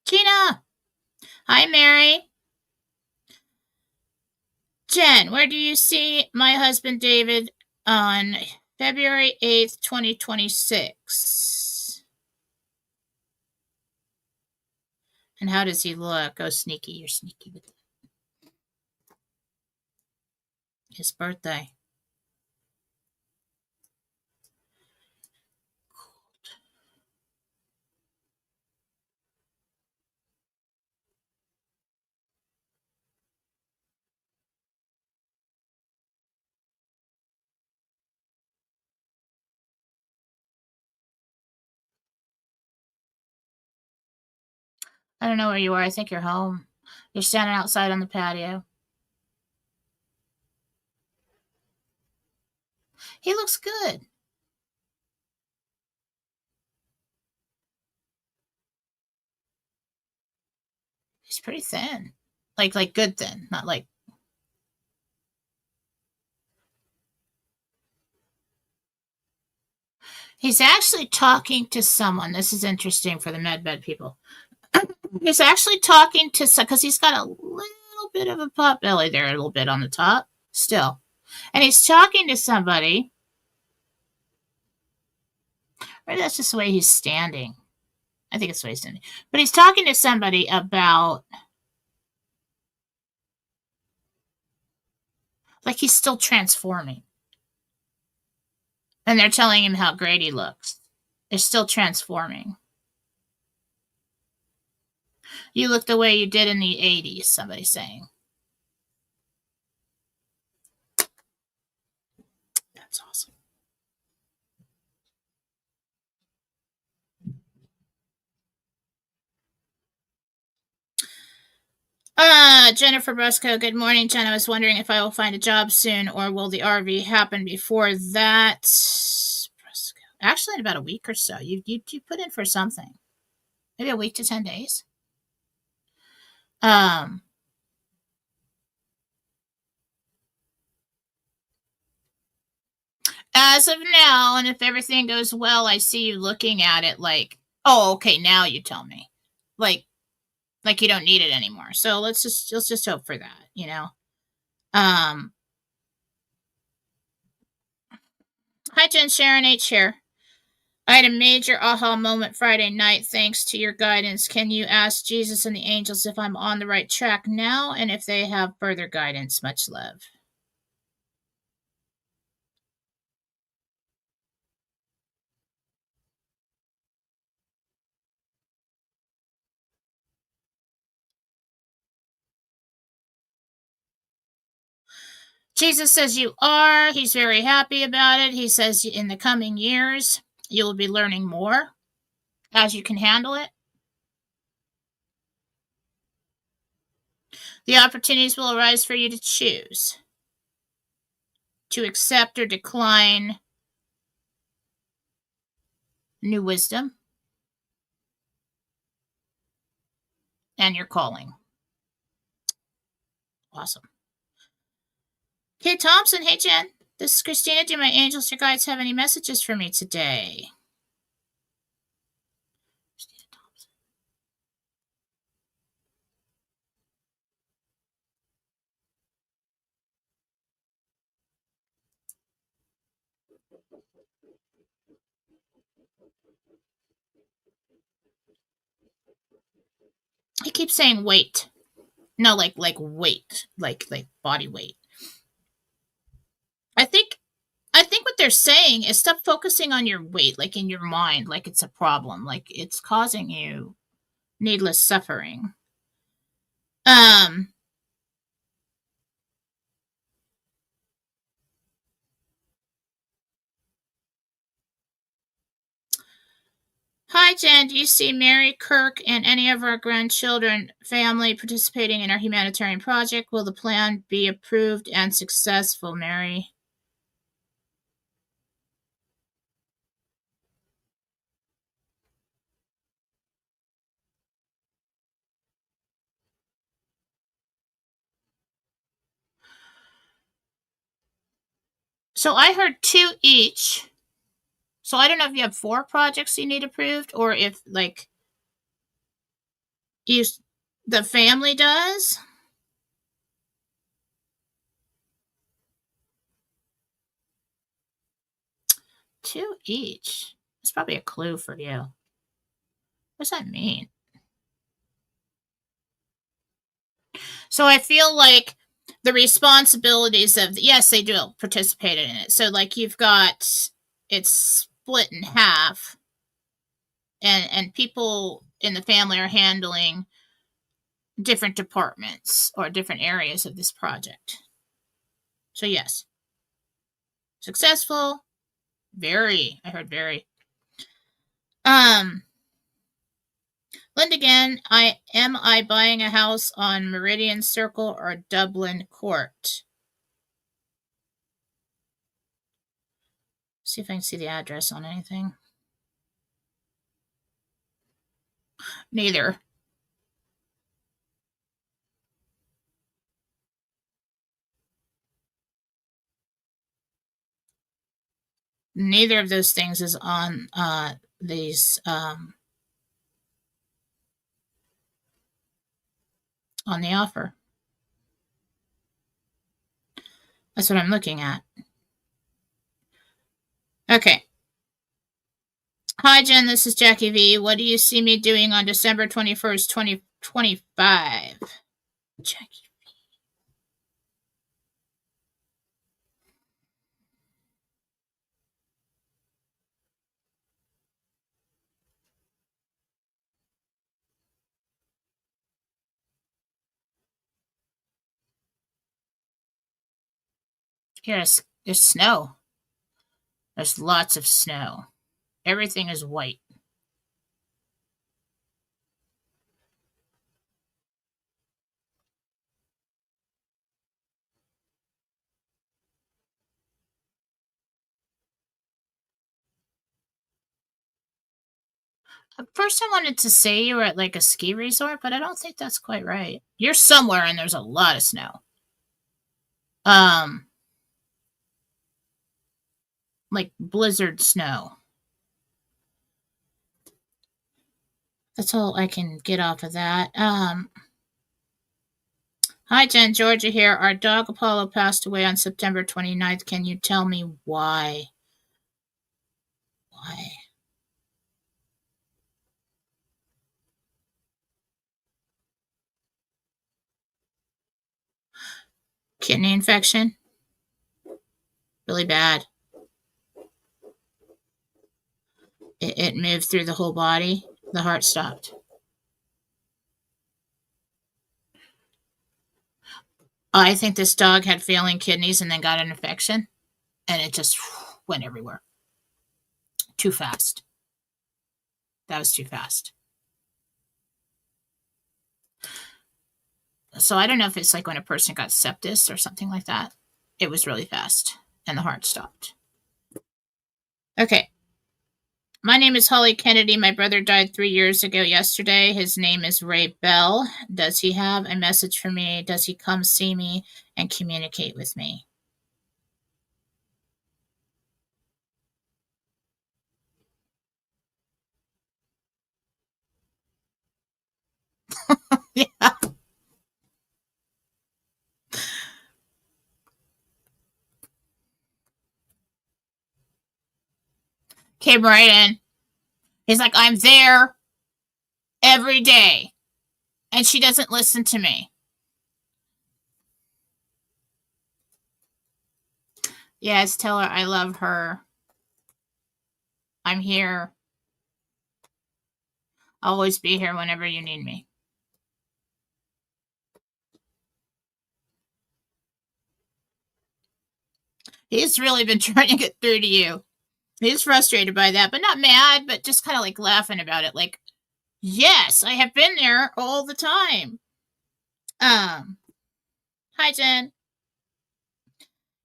Gina! Hi, Mary. Jen, where do you see my husband David on February 8th, 2026? And how does he look? Oh, sneaky. You're sneaky with it. His birthday. I don't know where you are. I think you're home. You're standing outside on the patio. He looks good. He's pretty thin. Like good thin, not like. He's actually talking to someone. This is interesting for the medbed people. He's actually talking to some, because he's got a little bit of a pot belly there, a little bit on the top still. And he's talking to somebody. Maybe that's just the way he's standing. I think it's the way he's standing. But he's talking to somebody about, like, he's still transforming. And they're telling him how great he looks. They're still transforming. You look the way you did in the 80s, somebody's saying. That's awesome. Jennifer Brusco, good morning, Jen. I was wondering if I will find a job soon or will the RV happen before that? Brusco. Actually, in about a week or so. You put in for something. Maybe a week to 10 days. As of now, and if everything goes well, I see you looking at it like, oh, okay, now you tell me. Like you don't need it anymore. So let's just hope for that, you know. Hi Jen, Sharon H here. I had a major aha moment Friday night thanks to your guidance. Can you ask Jesus and the angels if I'm on the right track now and if they have further guidance? Much love. Jesus says you are. He's very happy about it. He says in the coming years. You will be learning more as you can handle it. The opportunities will arise for you to choose, to accept or decline new wisdom and your calling. Awesome. Okay, Thompson. Hey, Jen. This is Christina. Do my angels or guides have any messages for me today? Christina Thompson. He keeps saying weight. No, like weight, like body weight. I think what they're saying is stop focusing on your weight, like in your mind, like it's a problem, like it's causing you needless suffering. Hi, Jen. Do you see Mary, Kirk, and any of our grandchildren family participating in our humanitarian project? Will the plan be approved and successful, Mary? So I heard 2 each. So I don't know if you have 4 projects you need approved or if like you the family does. 2 each. That's probably a clue for you. What does that mean? So I feel like the responsibilities of yes, they do participate in it. So like you've got it's split in half, and people in the family are handling different departments or different areas of this project. So yes, successful. Very. I heard very. Linda again. Am I buying a house on Meridian Circle or Dublin Court? See if I can see the address on anything. Neither. Neither of those things is on these on the offer. That's what I'm looking at. Okay. Hi, Jen. This is Jackie V. What do you see me doing on December 21st, 2025? Jackie V. Here's there's snow. There's lots of snow. Everything is white. At first, I wanted to say you were at like a ski resort, but I don't think that's quite right. You're somewhere and there's a lot of snow. Like blizzard snow. That's all I can get off of that. Hi, Jen. Georgia here. Our dog Apollo passed away on September 29th. Can you tell me why? Why? Kidney infection? Really bad. It moved through the whole body. The heart stopped. I think this dog had failing kidneys and then got an infection, and it just went everywhere. too fast. That was too fast. So I don't know if it's like when a person got sepsis or something like that. It was really fast and the heart stopped. Okay. My name is Holly Kennedy. My brother died 3 years ago yesterday. His name is Ray Bell. Does he have a message for me? Does he come see me and communicate with me? Yeah. Came right in. He's like, I'm there every day. And she doesn't listen to me. Yes, tell her I love her. I'm here. I'll always be here whenever you need me. He's really been trying to get through to you. He's frustrated by that, but not mad, but just kind of like laughing about it. Like, yes, I have been there all the time. Hi, Jen.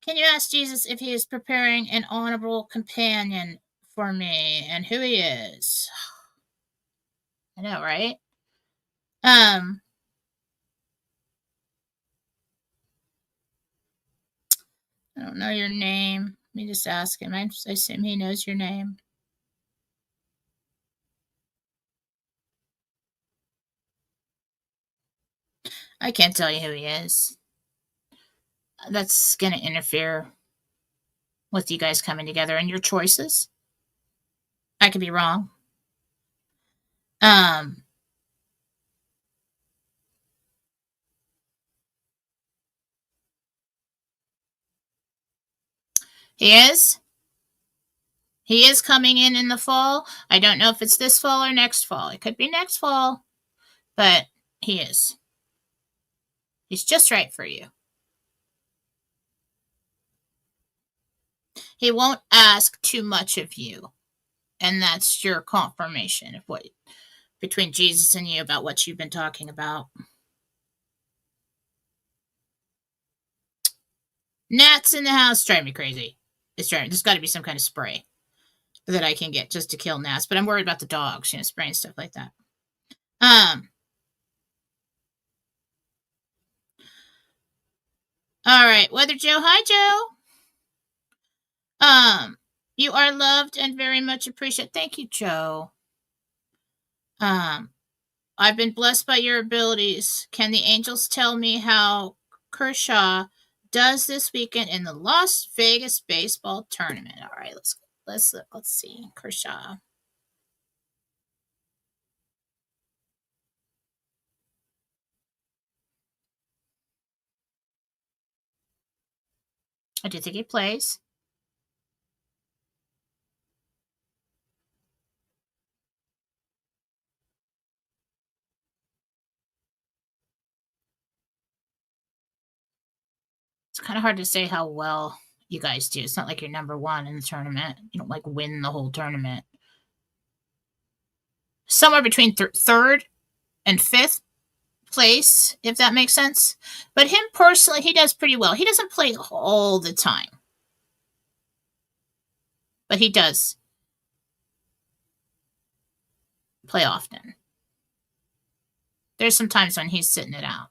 Can you ask Jesus if he is preparing an honorable companion for me and who he is? I know, right? I don't know your name. Let me just ask him. I assume he knows your name. I can't tell you who he is. That's going to interfere with you guys coming together and your choices. I could be wrong. He is. He is coming in the fall. I don't know if it's this fall or next fall. It could be next fall, but he is. He's just right for you. He won't ask too much of you. And that's your confirmation of what between Jesus and you about what you've been talking about. Gnats in the house drive me crazy. There's got to be some kind of spray that I can get just to kill gnats, but I'm worried about the dogs, spraying stuff like that. All right, Weather Joe. Hi, Joe. You are loved and very much appreciated. Thank you, Joe. I've been blessed by your abilities. Can the angels tell me how Kershaw does this weekend in the Las Vegas baseball tournament? All right, let's look. Let's see. Kershaw. I do think he plays. It's kind of hard to say how well you guys do. It's not like you're number one in the tournament. You don't like win the whole tournament. Somewhere between third and fifth place, if that makes sense. But him personally, he does pretty well. He doesn't play all the time, but he does play often. There's some times when he's sitting it out.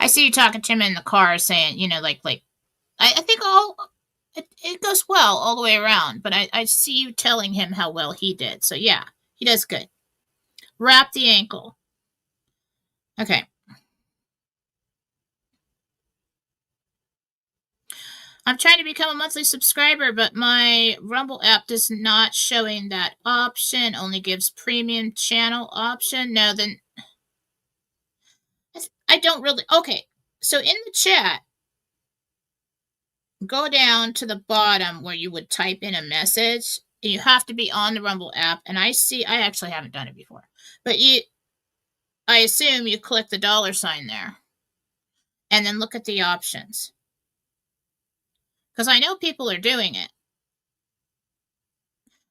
I see you talking to him in the car saying, I think it goes well all the way around, but I see you telling him how well he did. So yeah, he does good. Wrap the ankle. Okay. I'm trying to become a monthly subscriber, but my Rumble app does not showing that option. Only gives premium channel option. No, then I don't really. Okay, so in the chat, go down to the bottom where you would type in a message. You have to be on the Rumble app, and I actually haven't done it before, but I assume you click the $ sign there, and then look at the options. because I know people are doing it.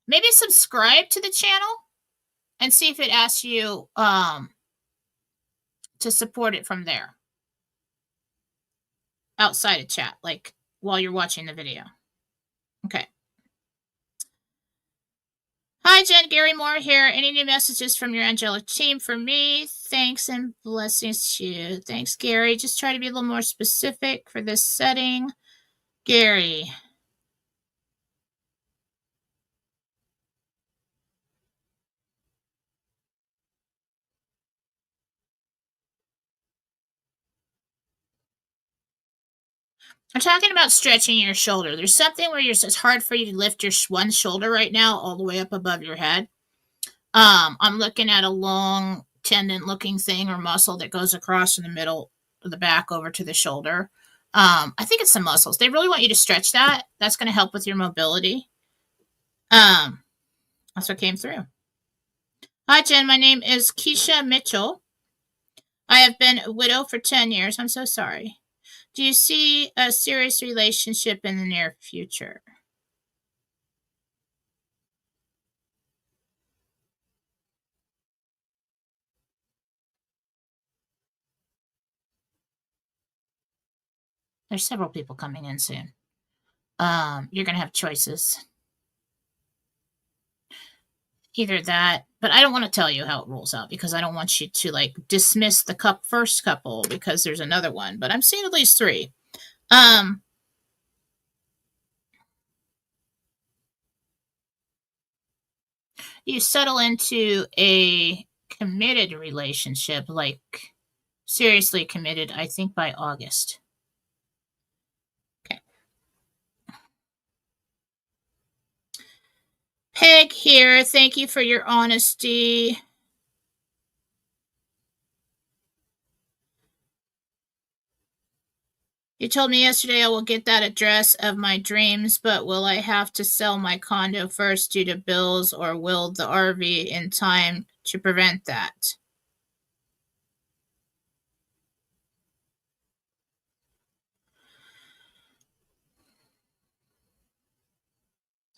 Maybe subscribe to the channel and see if it asks you to support it from there. Outside of chat, like while you're watching the video. Okay. Hi, Jen. Gary Moore here. Any new messages from your angelic team for me? Thanks and blessings to you. Thanks, Gary. Just try to be a little more specific for this setting. Gary. I'm talking about stretching your shoulder. There's something where it's hard for you to lift your one shoulder right now all the way up above your head. I'm looking at a long tendon-looking thing or muscle that goes across in the middle of the back over to the shoulder. I think it's the muscles. They really want you to stretch that. That's going to help with your mobility. That's what came through. Hi, Jen. My name is Keisha Mitchell. I have been a widow for 10 years. I'm so sorry. Do you see a serious relationship in the near future? There's several people coming in soon. You're going to have choices. Either that, but I don't want to tell you how it rolls out because I don't want you to like dismiss the first couple because there's another one, but I'm seeing at least 3. You settle into a committed relationship, like seriously committed, I think by August. Okay. Peg here, thank you for your honesty. You told me yesterday I will get that address of my dreams, but will I have to sell my condo first due to bills, or will the RV in time to prevent that?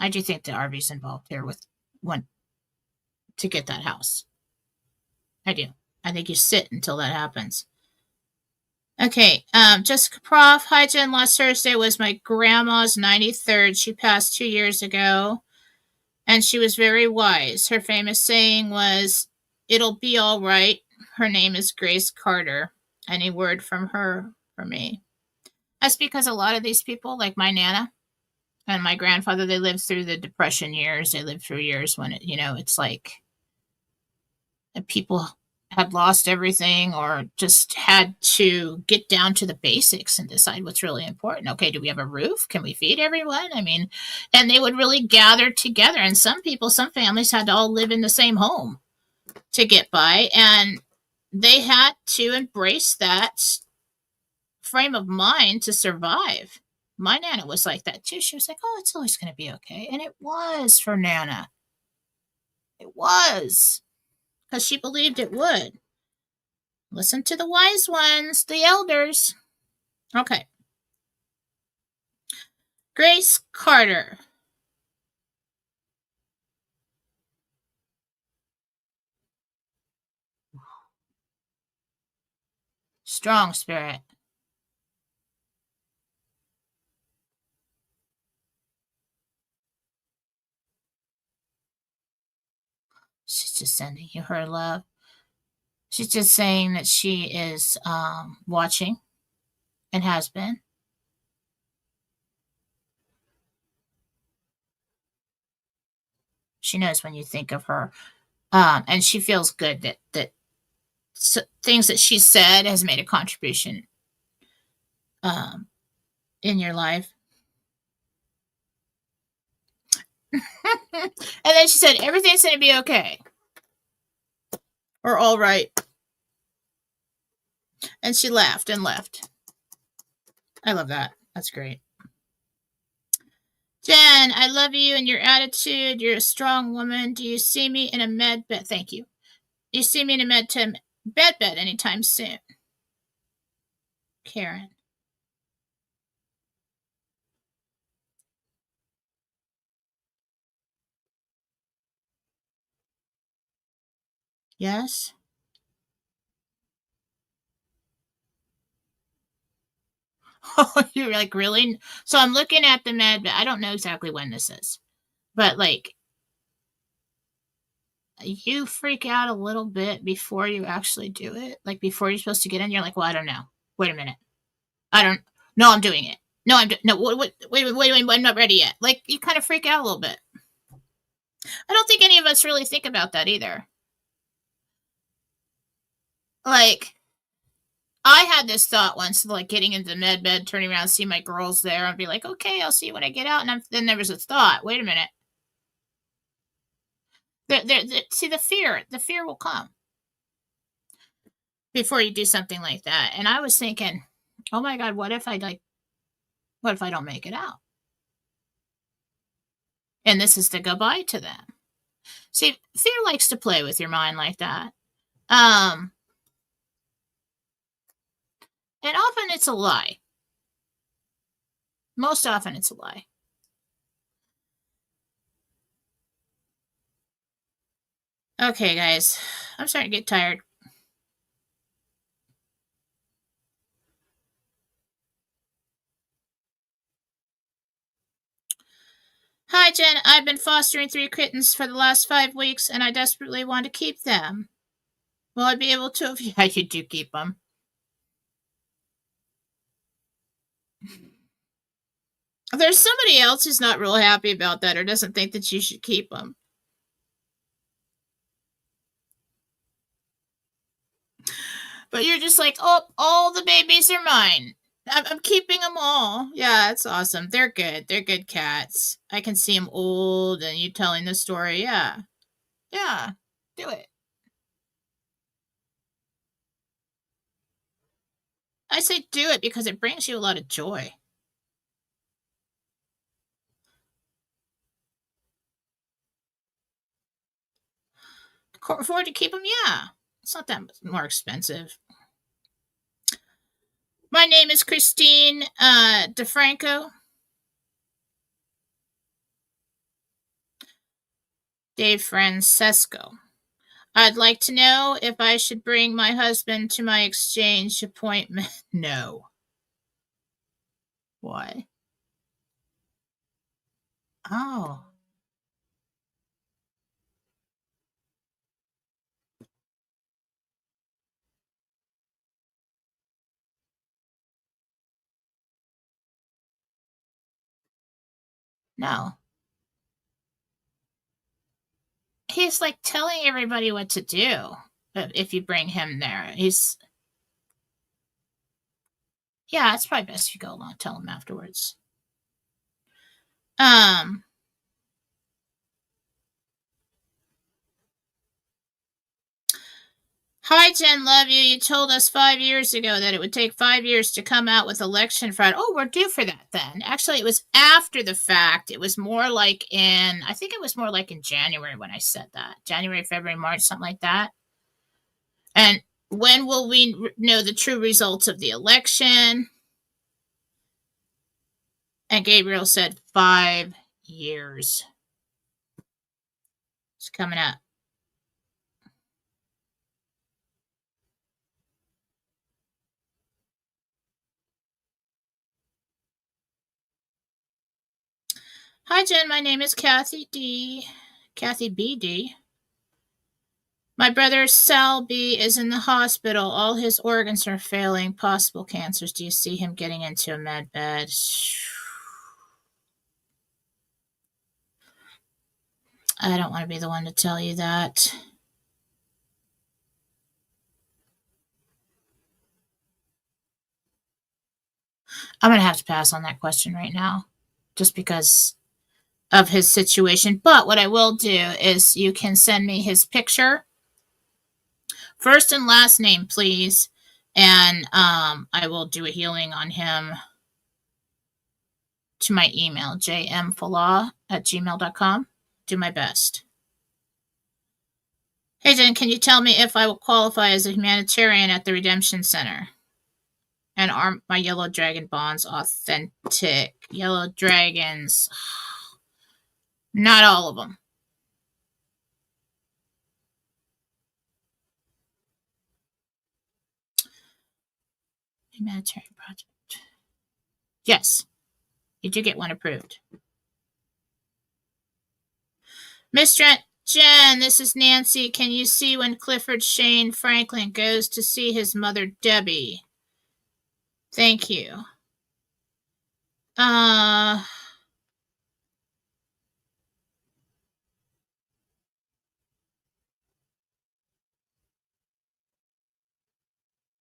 I do think the RV's involved here with one to get that house. I do. I think you sit until that happens. Okay, Jessica Prof. Hi, Jen. Last Thursday was my grandma's 93rd. She passed 2 years ago, and she was very wise. Her famous saying was, "It'll be all right." Her name is Grace Carter. Any word from her for me? That's because a lot of these people, like my Nana and my grandfather, they lived through the Depression years. They lived through years when it's like people had lost everything or just had to get down to the basics and decide what's really important. Okay, do we have a roof? Can we feed everyone? I mean, and they would really gather together. And some families had to all live in the same home to get by. And they had to embrace that frame of mind to survive. My Nana was like that too. She was like, oh, it's always going to be okay. And it was for Nana. It was. Because she believed it would. Listen to the wise ones, the elders. Okay. Grace Carter. Strong spirit. She's just sending you her love. She's just saying that she is watching and has been. She knows when you think of her. And she feels good that things that she said has made a contribution in your life. And then she said, everything's going to be okay. Or all right. And she laughed and left. I love that. That's great. Jen, I love you and your attitude. You're a strong woman. Do you see me in a med bed? Thank you. Do you see me in a bed anytime soon? Karen. Yes? Oh, you're like, really? So I'm looking at the med, but I don't know exactly when this is. But like, you freak out a little bit before you actually do it. Like before you're supposed to get in, you're like, well, I don't know. Wait a minute. I don't. No, I'm doing it. No, no. Wait. I'm not ready yet. Like you kind of freak out a little bit. I don't think any of us really think about that either. Like I had this thought once, like getting into the med bed, turning around, see my girls there, and be like, okay, I'll see you when I get out. And then there was a thought. Wait a minute. See the fear will come before you do something like that. And I was thinking, oh my God, what if I don't make it out? And this is the goodbye to them. See, fear likes to play with your mind like that. And often it's a lie. Most often it's a lie. Okay, guys, I'm starting to get tired. Hi, Jen. I've been fostering 3 kittens for the last 5 weeks, and I desperately want to keep them. Will I be able to? Yeah, you do keep them. There's somebody else who's not real happy about that or doesn't think that you should keep them. But you're just like, oh, all the babies are mine. I'm keeping them all. Yeah, it's awesome. They're good. They're good cats. I can see them old and you telling the story. Yeah. Yeah. Do it. I say do it because it brings you a lot of joy. Afford to keep them? Yeah. It's not that more expensive. My name is Christine DeFranco. Dave Francesco. I'd like to know if I should bring my husband to my exchange appointment. No. Why? Oh. No. He's like telling everybody what to do if you bring him there. Yeah, it's probably best if you go along, tell him afterwards. Um, Hi, Jen, love you. You told us 5 years ago that it would take 5 years to come out with election fraud. Oh, we're due for that then. Actually, it was after the fact. It was more like I think it was more like in January when I said that. January, February, March, something like that. And when will we know the true results of the election? And Gabriel said 5 years. It's coming up. Hi, Jen. My name is Kathy D. Kathy B.D. My brother Sal B is in the hospital. All his organs are failing. Possible cancers. Do you see him getting into a med bed? I don't want to be the one to tell you that. I'm going to have to pass on that question right now just because of his situation. But what I will do is you can send me his picture. First and last name, please. And I will do a healing on him to my email, jmfallaw@gmail.com. Do my best. Hey, Jen, can you tell me if I will qualify as a humanitarian at the Redemption Center? And are my yellow dragon bonds authentic? Yellow dragons. Not all of them. Humanitarian project. Yes, you do get one approved. Mr. Jen, this is Nancy. Can you see when Clifford Shane Franklin goes to see his mother, Debbie? Thank you.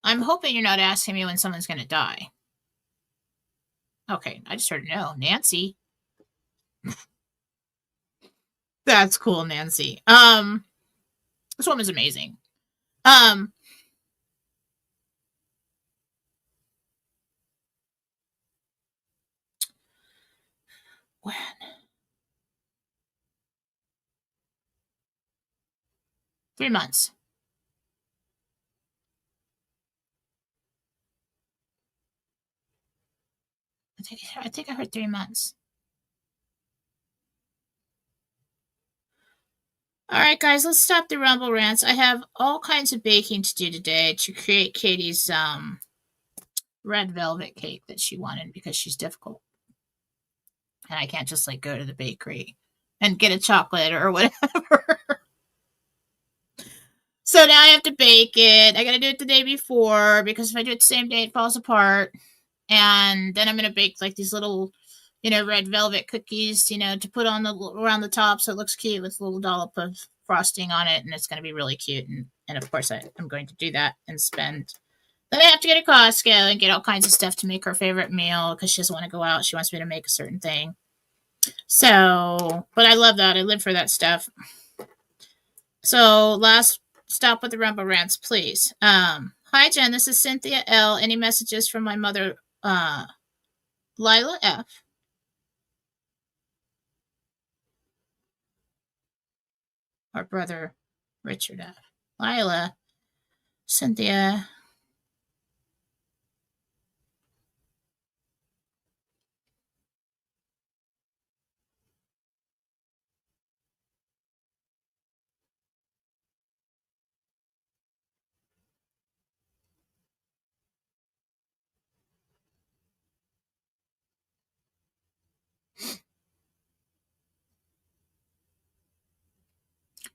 I'm hoping you're not asking me when someone's going to die. Okay, I just heard no. Nancy. That's cool, Nancy. This woman's amazing. When? 3 months. I think I heard 3 months. All right, guys, let's stop the rumble rants. I have all kinds of baking to do today to create Katie's red velvet cake that she wanted because she's difficult. And I can't just like go to the bakery and get a chocolate or whatever. So now I have to bake it. I got to do it the day before because if I do it the same day, it falls apart. And then I'm going to bake like these little, red velvet cookies, to put on around the top so it looks cute with a little dollop of frosting on it. And it's going to be really cute. And of course, I'm going to do that and spend. Then I have to go to Costco and get all kinds of stuff to make her favorite meal because she doesn't want to go out. She wants me to make a certain thing. So, but I love that. I live for that stuff. So last stop with the rumble rants, please. Hi, Jen. This is Cynthia L. Any messages from my mother, Lila F? Or brother, Richard F? Lila, Cynthia.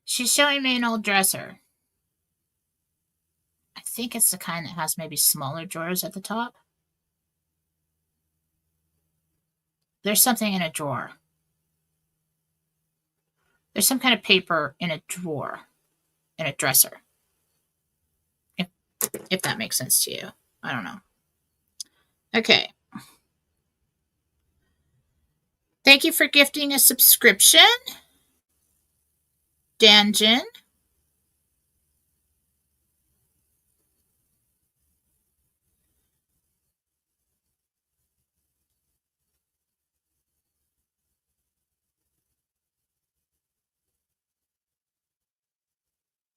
She's showing me an old dresser. I think it's the kind that has maybe smaller drawers at the top. There's something in a drawer. There's some kind of paper in a drawer, in a dresser. If that makes sense to you. I don't know. Okay. Thank you for gifting a subscription, Danjin.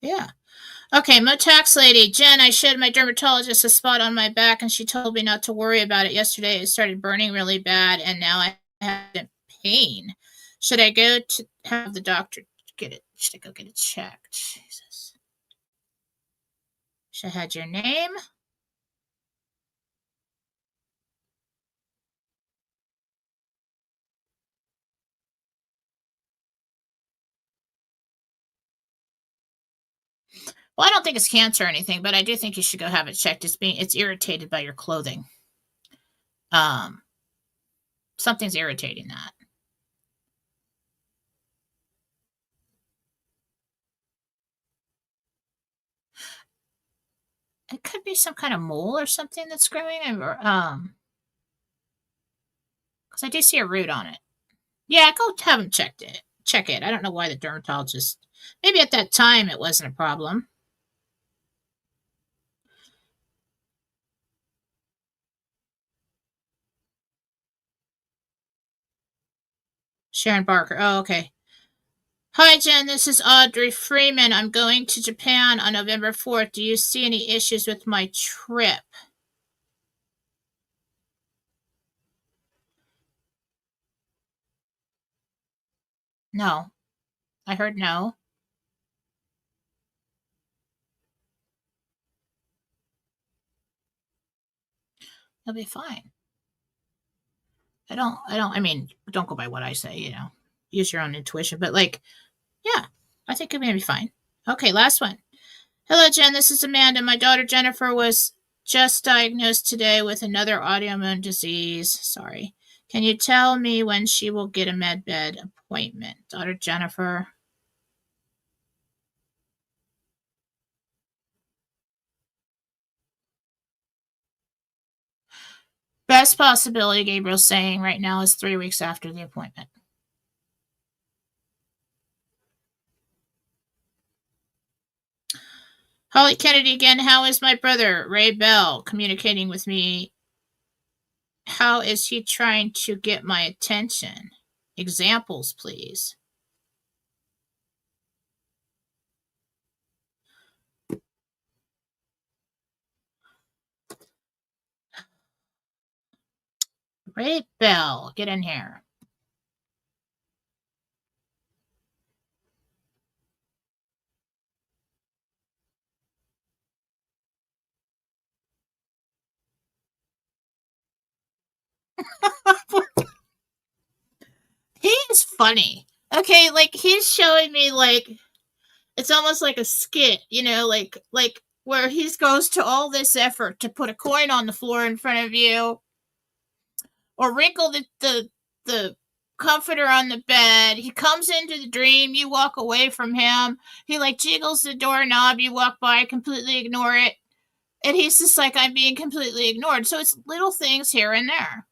Yeah. Okay, Motax lady. Jen, I showed my dermatologist a spot on my back and she told me not to worry about it yesterday. It started burning really bad and now I have pain. Should I go to have the doctor get it? Should I go get it checked? Jesus. Should I had your name? Well, I don't think it's cancer or anything, but I do think you should go have it checked. It's irritated by your clothing. Something's irritating that. It could be some kind of mole or something that's growing, or because I do see a root on it. Yeah, go have them checked it. Check it. I don't know why the dermatologist. Maybe at that time it wasn't a problem. Sharon Barker. Oh, okay. Hi, Jen. This is Audrey Freeman. I'm going to Japan on November 4th. Do you see any issues with my trip? No. I heard no. He'll be fine. I mean, don't go by what I say, you know. Use your own intuition. But, like, yeah, I think he'll be fine. Okay, last one. Hello, Jen. This is Amanda. My daughter Jennifer was just diagnosed today with another autoimmune disease. Sorry. Can you tell me when she will get a med bed appointment? Daughter Jennifer. Best possibility, Gabriel's saying right now, is 3 weeks after the appointment. Holly Kennedy again. How is my brother, Ray Bell, communicating with me? How is he trying to get my attention? Examples, please. Ray Bell, get in here. He is funny. Okay, like he's showing me like it's almost like a skit, you know, like where he goes to all this effort to put a coin on the floor in front of you, or wrinkle the comforter on the bed. He comes into the dream, you walk away from him. He like jiggles the doorknob, you walk by, completely ignore it, and he's just like, I'm being completely ignored. So it's little things here and there.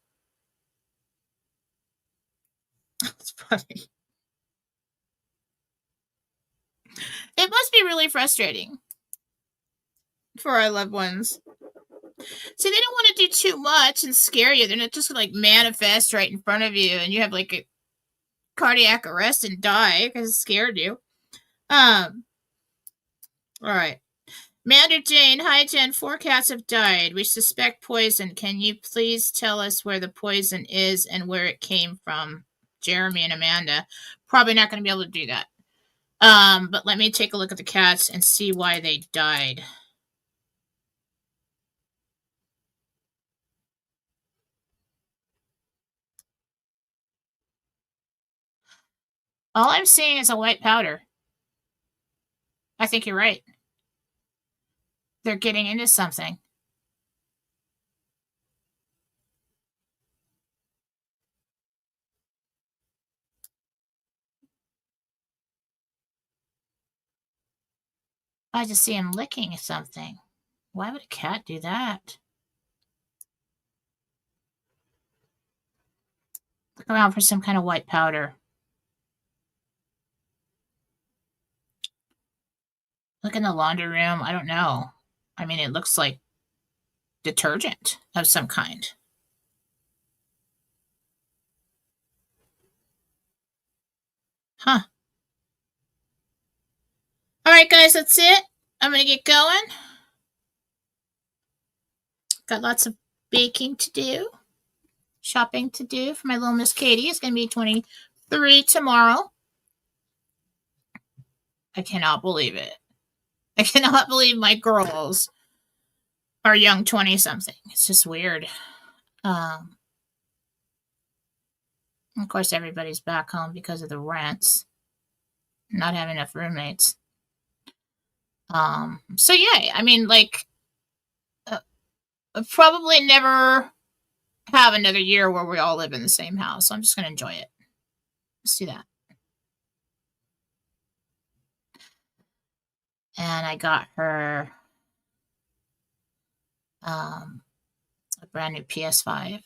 It's funny. It must be really frustrating for our loved ones. See, they don't want to do too much and scare you. They're not just gonna like manifest right in front of you and you have like a cardiac arrest and die because it scared you. All right. Mander Jane, hi Jen. 4 cats have died. We suspect poison. Can you please tell us where the poison is and where it came from? Jeremy and Amanda. Probably not going to be able to do that. But let me take a look at the cats and see why they died. All I'm seeing is a white powder. I think you're right. They're getting into something. I just see him licking something. Why would a cat do that? Look around for some kind of white powder. Look in the laundry room. I don't know. I mean, it looks like detergent of some kind. Huh. All right, guys, that's it. I'm going to get going. Got lots of baking to do, shopping to do for my little Miss Katie. It's going to be 23 tomorrow. I cannot believe it. I cannot believe my girls are young 20-something. It's just weird. Of course, everybody's back home because of the rents. Not having enough roommates. So yeah, I mean, like, I'll probably never have another year where we all live in the same house. I'm just going to enjoy it. Let's do that. And I got her a brand new PS5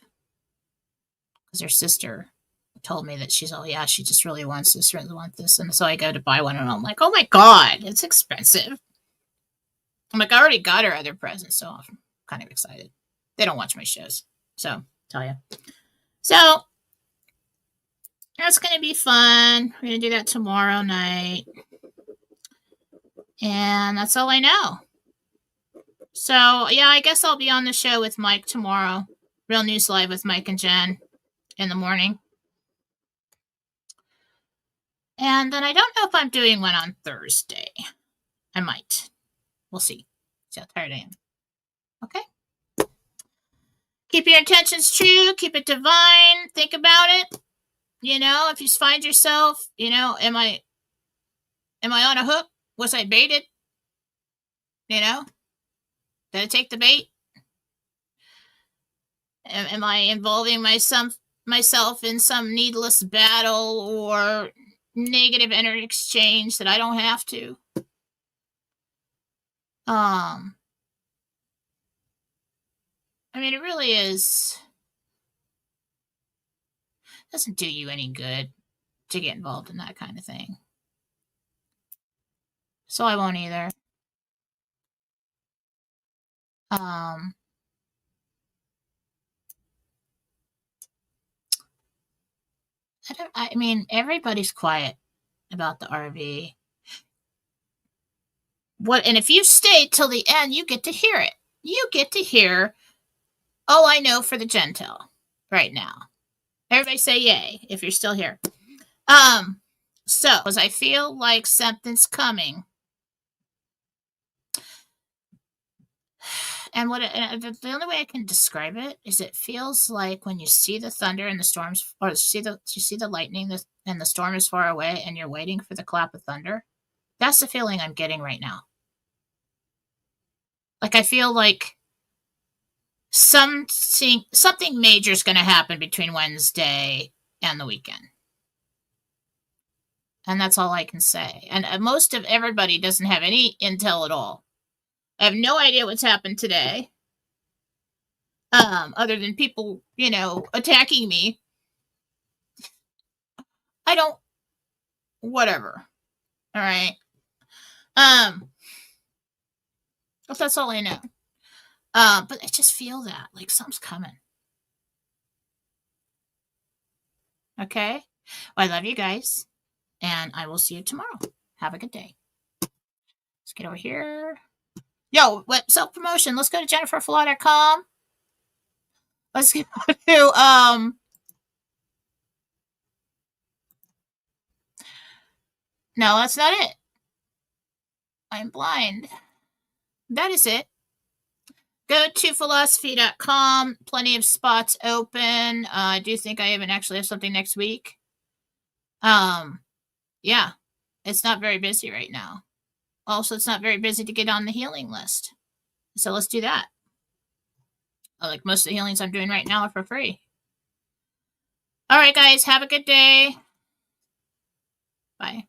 because her sister told me that she's, oh yeah, she just really wants this, really wants this. And so I go to buy one and I'm like, oh my God, it's expensive. I'm like, I already got her other presents, so I'm kind of excited. They don't watch my shows, so tell you. So that's going to be fun. We're going to do that tomorrow night. And that's all I know. So, yeah, I guess I'll be on the show with Mike tomorrow. Real News Live with Mike and Jen in the morning. And then I don't know if I'm doing one on Thursday. I might. We'll see. See how tired I am. Okay. Keep your intentions true. Keep it divine. Think about it. You know, if you find yourself, you know, am I on a hook? Was I baited? You know, did I take the bait? Am I involving myself in some needless battle or negative energy exchange that I don't have to? I mean, it really doesn't do you any good to get involved in that kind of thing. So I won't either. I mean, everybody's quiet about the RV. And if you stay till the end, you get to hear it. You get to hear, oh, I know for the Gentel right now. Everybody say yay if you're still here. So as I feel like something's coming. And the only way I can describe it is it feels like when you see the thunder and the storms, or you see the lightning and the storm is far away and you're waiting for the clap of thunder. That's the feeling I'm getting right now. Like I feel like something major is going to happen between Wednesday and the weekend. And that's all I can say. And most of everybody doesn't have any intel at all. I have no idea what's happened today. Other than people, you know, attacking me. I don't, whatever. All right. But that's all I know. But I just feel that, like something's coming. Okay? Well, I love you guys. And I will see you tomorrow. Have a good day. Let's get over here. Yo, what self-promotion? Let's go to jenniferfallaw.com. Let's go to, no, that's not it. I'm blind. That is it. Go to Fallawsophy.com. Plenty of spots open. I do think I even actually have something next week. Yeah, it's not very busy right now. Also, it's not very busy to get on the healing list. So let's do that. Like most of the healings I'm doing right now are for free. All right, guys, have a good day. Bye.